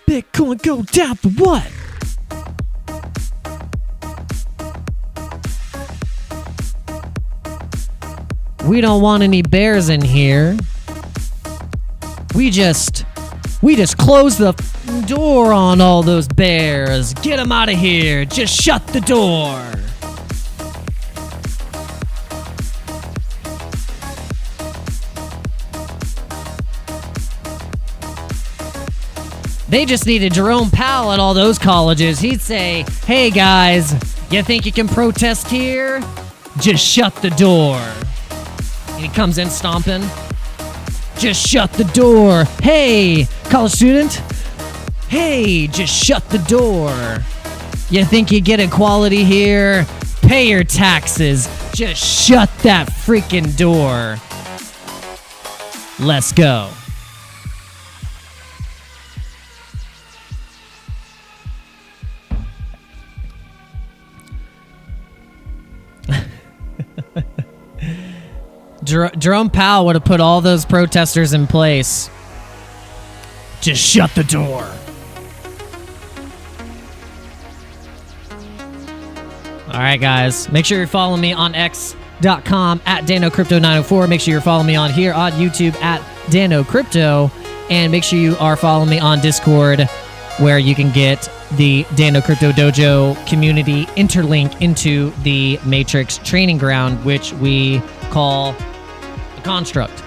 Bitcoin go down for what? We don't want any bears in here. We just close the door on all those bears. Get them out of here. Just shut the door. They just needed Jerome Powell at all those colleges. He'd say, hey guys, you think you can protest here? Just shut the door. And he comes in stomping. Just shut the door. Hey, college student. Hey, just shut the door. You think you get equality here? Pay your taxes. Just shut that freaking door. Let's go. Jerome Powell would have put all those protesters in place. Just shut the door. All right, guys. Make sure you're following me on x.com at DanoCrypto904. Make sure you're following me on here on YouTube at DanoCrypto. And make sure you are following me on Discord, where you can get the Dano Crypto Dojo community interlink into the Matrix training ground, which we call the Construct.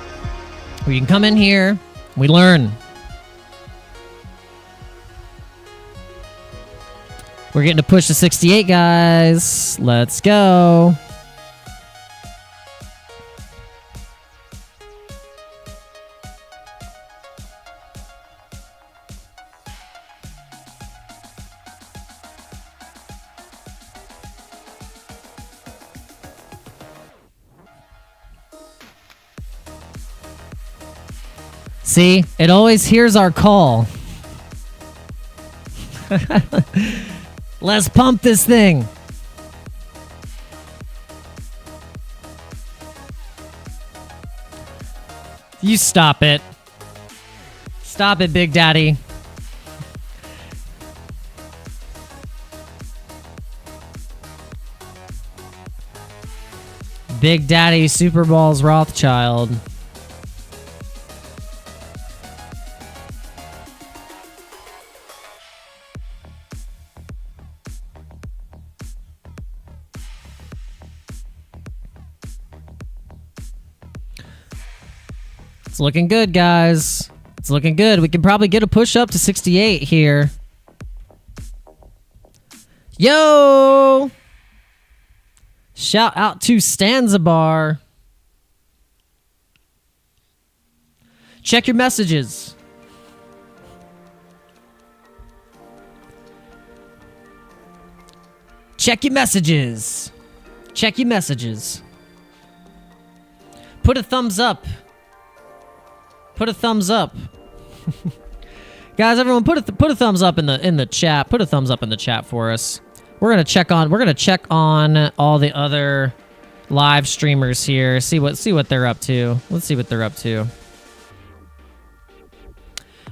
Where you can come in here, we learn. We're getting to push to 68, guys. Let's go. See, it always hears our call. Let's pump this thing. You stop it. Stop it, Big Daddy. Big Daddy Super Balls Rothschild. It's looking good, guys. It's looking good. We can probably get a push up to 68 here. Yo! Shout out to Stanzabar. Check your messages. Check your messages. Check your messages. Put a thumbs up. Put a thumbs up. Guys, everyone put a thumbs up in the chat. Put a thumbs up in the chat for us. We're going to check on all the other live streamers here. See what they're up to. Let's see what they're up to.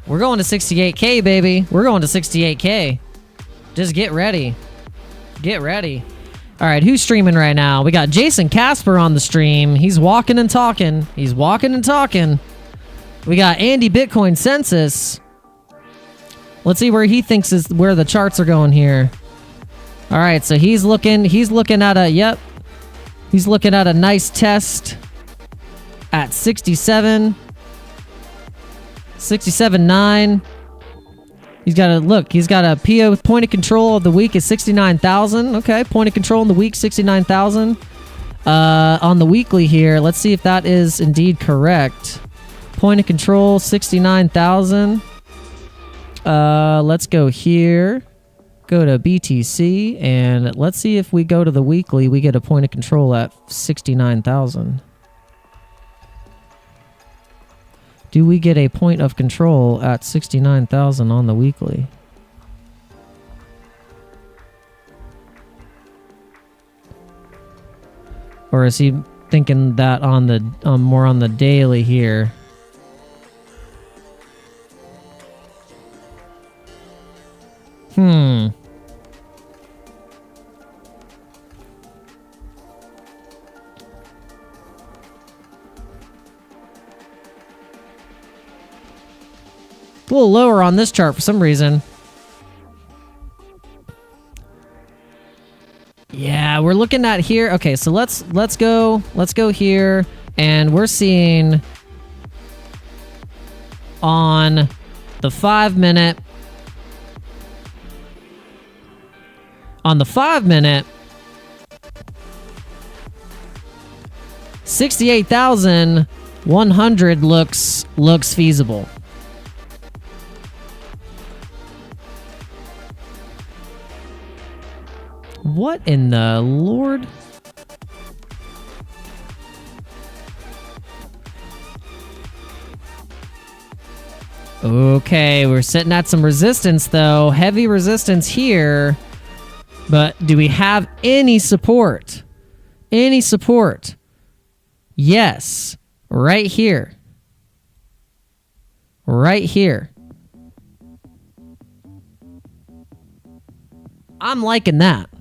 We're going to 68K, baby. We're going to 68K. Just get ready. Get ready. All right, who's streaming right now? We got Jason Casper on the stream. He's walking and talking. He's walking and talking. We got Andy Bitcoin Census. Let's see where he thinks is where the charts are going here. All right, so he's looking at a, yep. He's looking at a nice test at 67. 67.9. He's got a PO point of control of the week is 69,000. Okay, point of control in the week 69,000. On the weekly here, let's see if that is indeed correct. Point of control 69,000. Let's go here. Go to BTC and let's see if we go to the weekly, we get a point of control at 69,000. Do we get a point of control at 69,000 on the weekly? Or is he thinking that on the more on the daily here? A little lower on this chart for some reason. Yeah, we're looking at here. Okay, so let's go here, and we're seeing on the 5 minute. On the 5 minute, 68,100 looks feasible. What in the Lord? Okay, we're sitting at some resistance though. Heavy resistance here. But do we have any support? Any support? Yes. Right here. Right here. I'm liking that.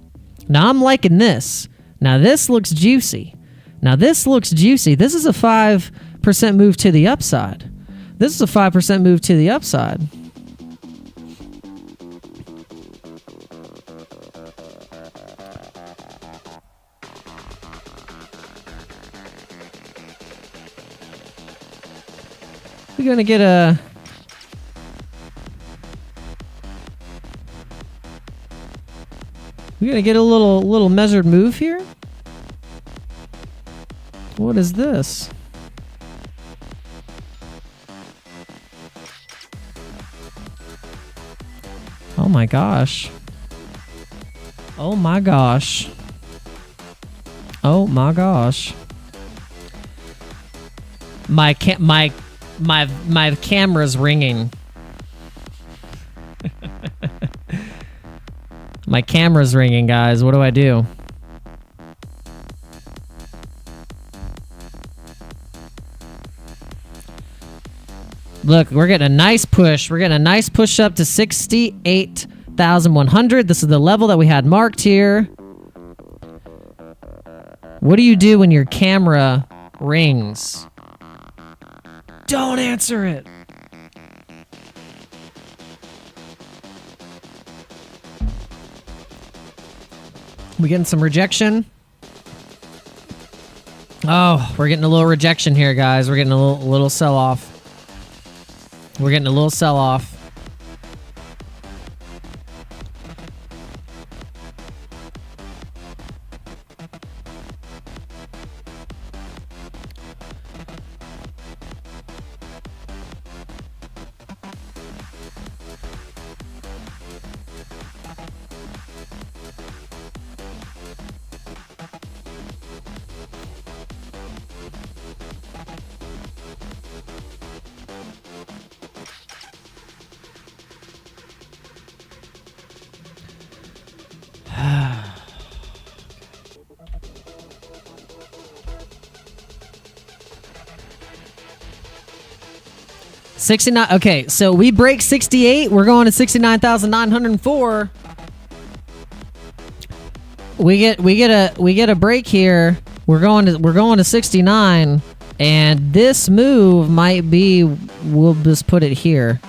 Now I'm liking this. Now this looks juicy. This is a 5% move to the upside. This is a 5% move to the upside. We're gonna get a... We're gonna get a little measured move here. What is this? Oh my gosh. Oh my gosh. Oh my gosh. My camera's ringing. My camera's ringing, guys. What do I do? Look, we're getting a nice push. We're getting a nice push up to 68,100. This is the level that we had marked here. What do you do when your camera rings? Don't answer it. We getting some rejection? Oh, we're getting a little rejection here, guys. We're getting a little sell-off. We're getting a little sell-off. $69. Okay, so we break 68. We're going to 69,904. we get a break here. We're going to 69, and this move might be. We'll just put it here.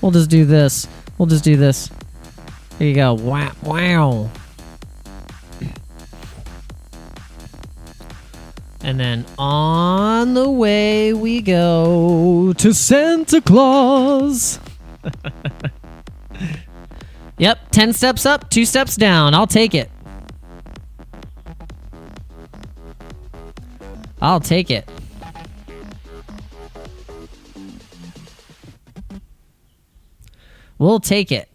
We'll just do this. There you go. Wow. And then on the way we go to Santa Claus. Yep, 10 steps up, 2 steps down. I'll take it. We'll take it.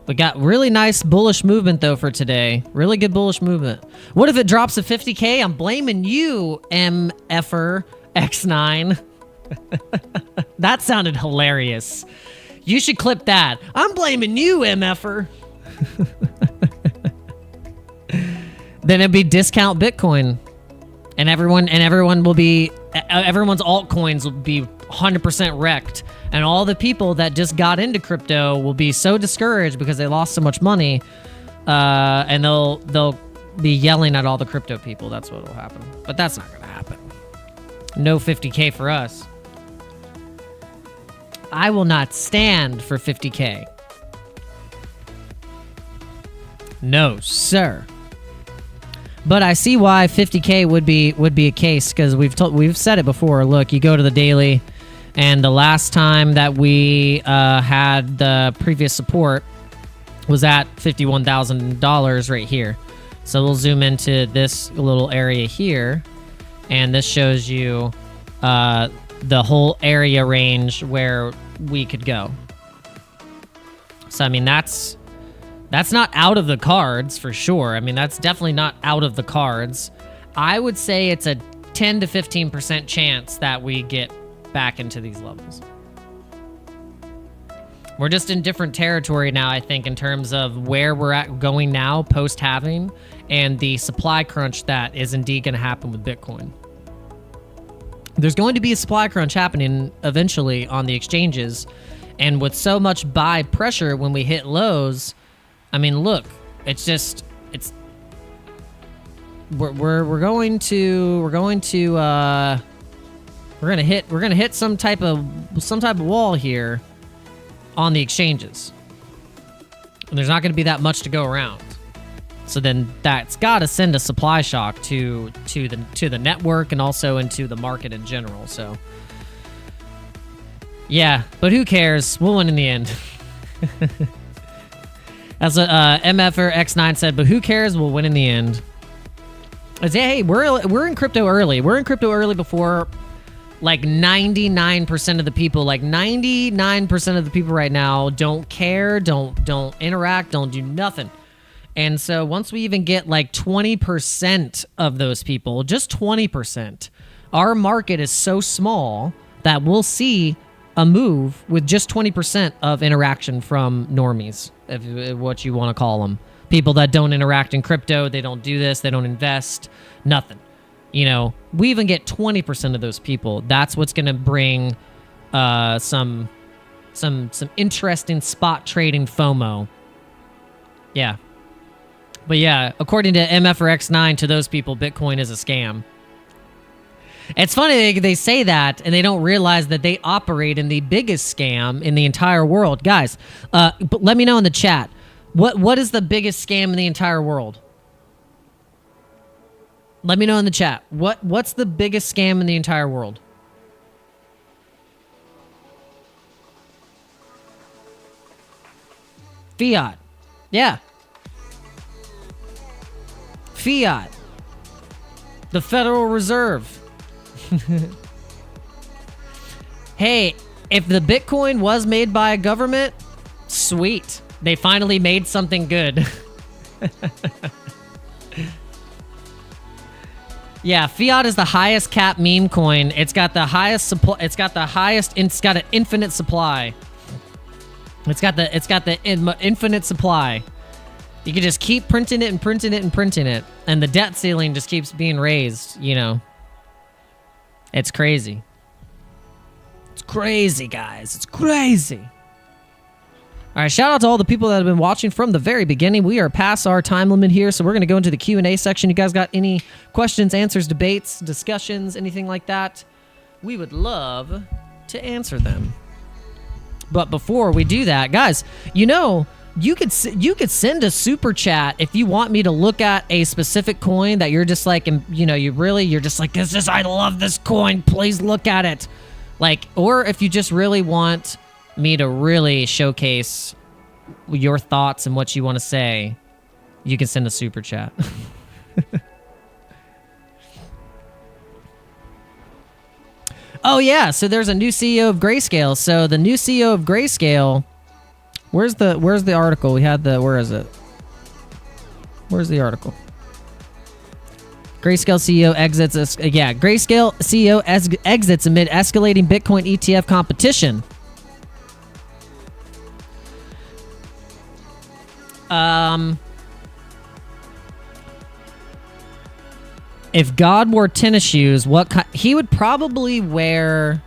We got really nice bullish movement, though, for today. Really good bullish movement. What if it drops to 50K? I'm blaming you, MFer X9. That sounded hilarious. You should clip that. I'm blaming you, MFer. Then it'd be discount Bitcoin. And everyone will be... Everyone's altcoins will be 100% wrecked. And all the people that just got into crypto will be so discouraged because they lost so much money, and they'll be yelling at all the crypto people. That's what will happen. But that's not going to happen. No 50K for us. I will not stand for 50K. No, sir. But I see why 50K would be a case, because we've said it before. Look, you go to the daily. And the last time that we had the previous support was at $51,000 right here. So we'll zoom into this little area here. And this shows you the whole area range where we could go. So, I mean, that's not out of the cards for sure. I mean, that's definitely not out of the cards. I would say it's a 10 to 15% chance that we get back into these levels. We're just in different territory now, I think, in terms of where we're at going now post-halving and the supply crunch that is indeed going to happen with Bitcoin. There's going to be a supply crunch happening eventually on the exchanges, and with so much buy pressure when we hit lows, I mean, look, we're gonna hit some type of wall here on the exchanges, and there's not gonna be that much to go around. So then that's got to send a supply shock to the network and also into the market in general. So yeah, but who cares? We'll win in the end. As MFer X9 said, but who cares? We'll win in the end. I say, hey, we're in crypto early. We're in crypto early before. Like 99% of the people, like 99% of the people right now don't care, don't interact, don't do nothing. And so once we even get like 20% of those people, just 20%, our market is so small that we'll see a move with just 20% of interaction from normies, if what you want to call them. People that don't interact in crypto, they don't do this, they don't invest, nothing. You know, we even get 20% of those people. That's what's going to bring some interesting spot trading FOMO. Yeah. But yeah, according to MFRX9, to those people, Bitcoin is a scam. It's funny they say that, and they don't realize that they operate in the biggest scam in the entire world. Guys, but let me know in the chat. What is the biggest scam in the entire world? Let me know in the chat. What's the biggest scam in the entire world? Fiat. Yeah. Fiat. The Federal Reserve. Hey, if the Bitcoin was made by a government, sweet. They finally made something good. Yeah, fiat is the highest cap meme coin. It's got the highest supply. It's got an infinite supply. It's got the infinite supply. You can just keep printing it and printing it and printing it, and the debt ceiling just keeps being raised, you know. It's crazy. It's crazy, guys. It's crazy. All right, shout out to all the people that have been watching from the very beginning. We are past our time limit here, so we're going to go into the Q&A section. You guys got any questions, answers, debates, discussions, anything like that? We would love to answer them. But before we do that, guys, you know, you could send a super chat if you want me to look at a specific coin that you're just like, you know, you're just like, I love this coin. Please look at it. Like, or if you just really want me to really showcase your thoughts and what you want to say, you can send a super chat. Oh yeah, so there's a new CEO of Grayscale. So the new CEO of Grayscale, where's the article? We had where is it? Where's the article? Grayscale CEO exits. Grayscale CEO exits amid escalating Bitcoin ETF competition. If God wore tennis shoes, he would probably wear?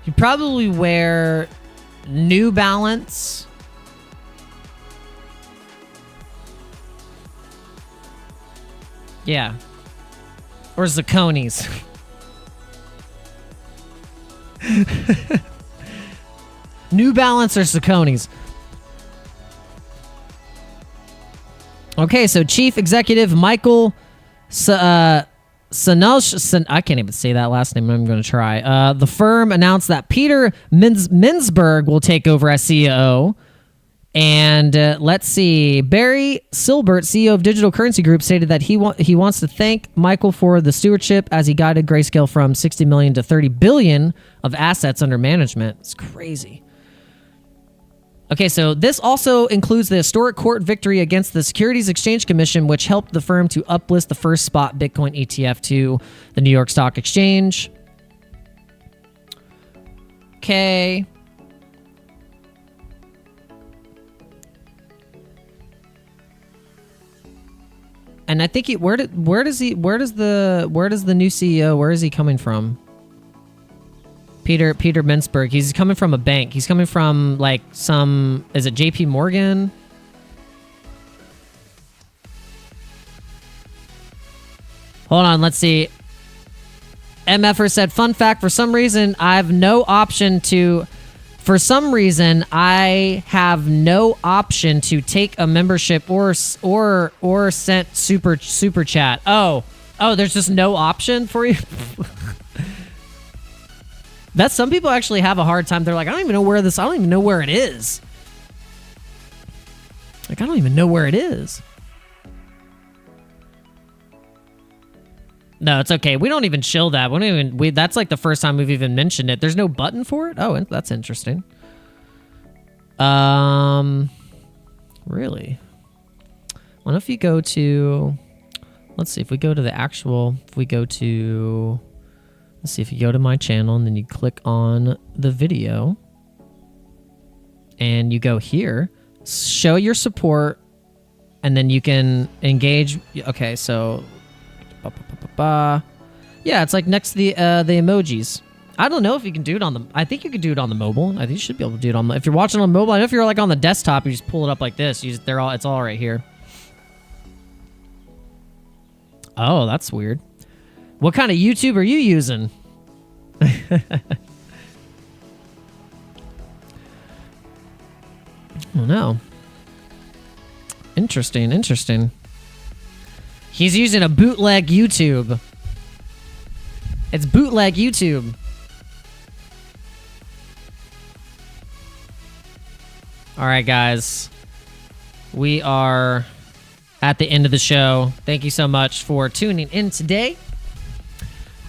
He'd probably wear New Balance. Yeah. Or Zaconis. New Balance or Zaconis. Okay, so Chief Executive Michael I can't even say that last name. I'm going to try. The firm announced that Peter Mintzberg will take over as CEO. And let's see. Barry Silbert, CEO of Digital Currency Group, stated that he wants to thank Michael for the stewardship as he guided Grayscale from 60 million to 30 billion of assets under management. It's crazy. Okay, so this also includes the historic court victory against the Securities Exchange Commission, which helped the firm to uplist the first spot Bitcoin ETF to the New York Stock Exchange. Okay. And I think where does the new CEO, where is he coming from? Peter Mintzberg. He's coming from a bank. He's coming from like is it JP Morgan? Hold on, let's see. MFer said, fun fact, for some reason I have no option to take a membership or sent super chat. Oh, there's just no option for you. That some people actually have a hard time. They're like, I don't even know where it is. Like, I don't even know where it is. No, it's okay. We don't even chill that. That's like the first time we've even mentioned it. There's no button for it? Oh, that's interesting. Really? What if you go to... Let's see, if we go to Let's see, if you go to my channel and then you click on the video and you go here, show your support, and then you can engage. Okay, so yeah, it's like next to the emojis. I don't know if you can do it I think you can do it on the mobile. I think you should be able to do it if you're watching on mobile. I know if you're like on the desktop, you just pull it up like this. It's all right here. Oh, that's weird. What kind of YouTube are you using? Oh no. Interesting. He's using a bootleg YouTube. It's bootleg YouTube. All right, guys. We are at the end of the show. Thank you so much for tuning in today.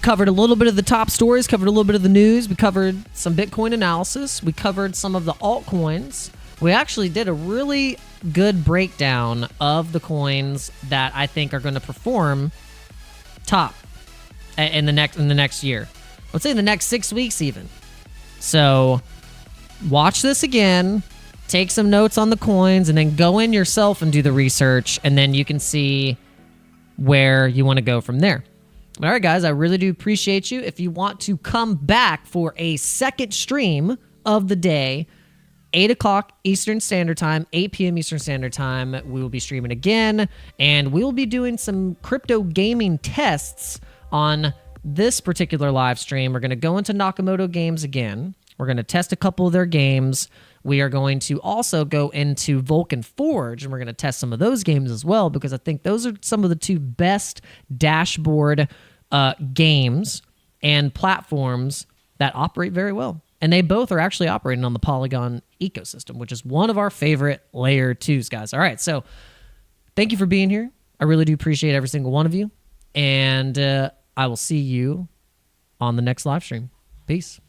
Covered a little bit of the top stories, covered a little bit of the news. We covered some Bitcoin analysis. We covered some of the altcoins. We actually did a really good breakdown of the coins that I think are going to perform top in the next year. Let's say in the next 6 weeks even. So watch this again, take some notes on the coins, and then go in yourself and do the research, and then you can see where you want to go from there. All right, guys, I really do appreciate you. If you want to come back for a second stream of the day, 8 o'clock Eastern Standard Time, 8 p.m. Eastern Standard Time. We will be streaming again, and we will be doing some crypto gaming tests on this particular live stream. We're going to go into Nakamoto Games again. We're going to test a couple of their games. We are going to also go into Vulcan Forge, and we're going to test some of those games as well, because I think those are some of the two best dashboard games and platforms that operate very well. And they both are actually operating on the Polygon ecosystem, which is one of our favorite layer 2s, guys. All right, so thank you for being here. I really do appreciate every single one of you. And I will see you on the next live stream. Peace.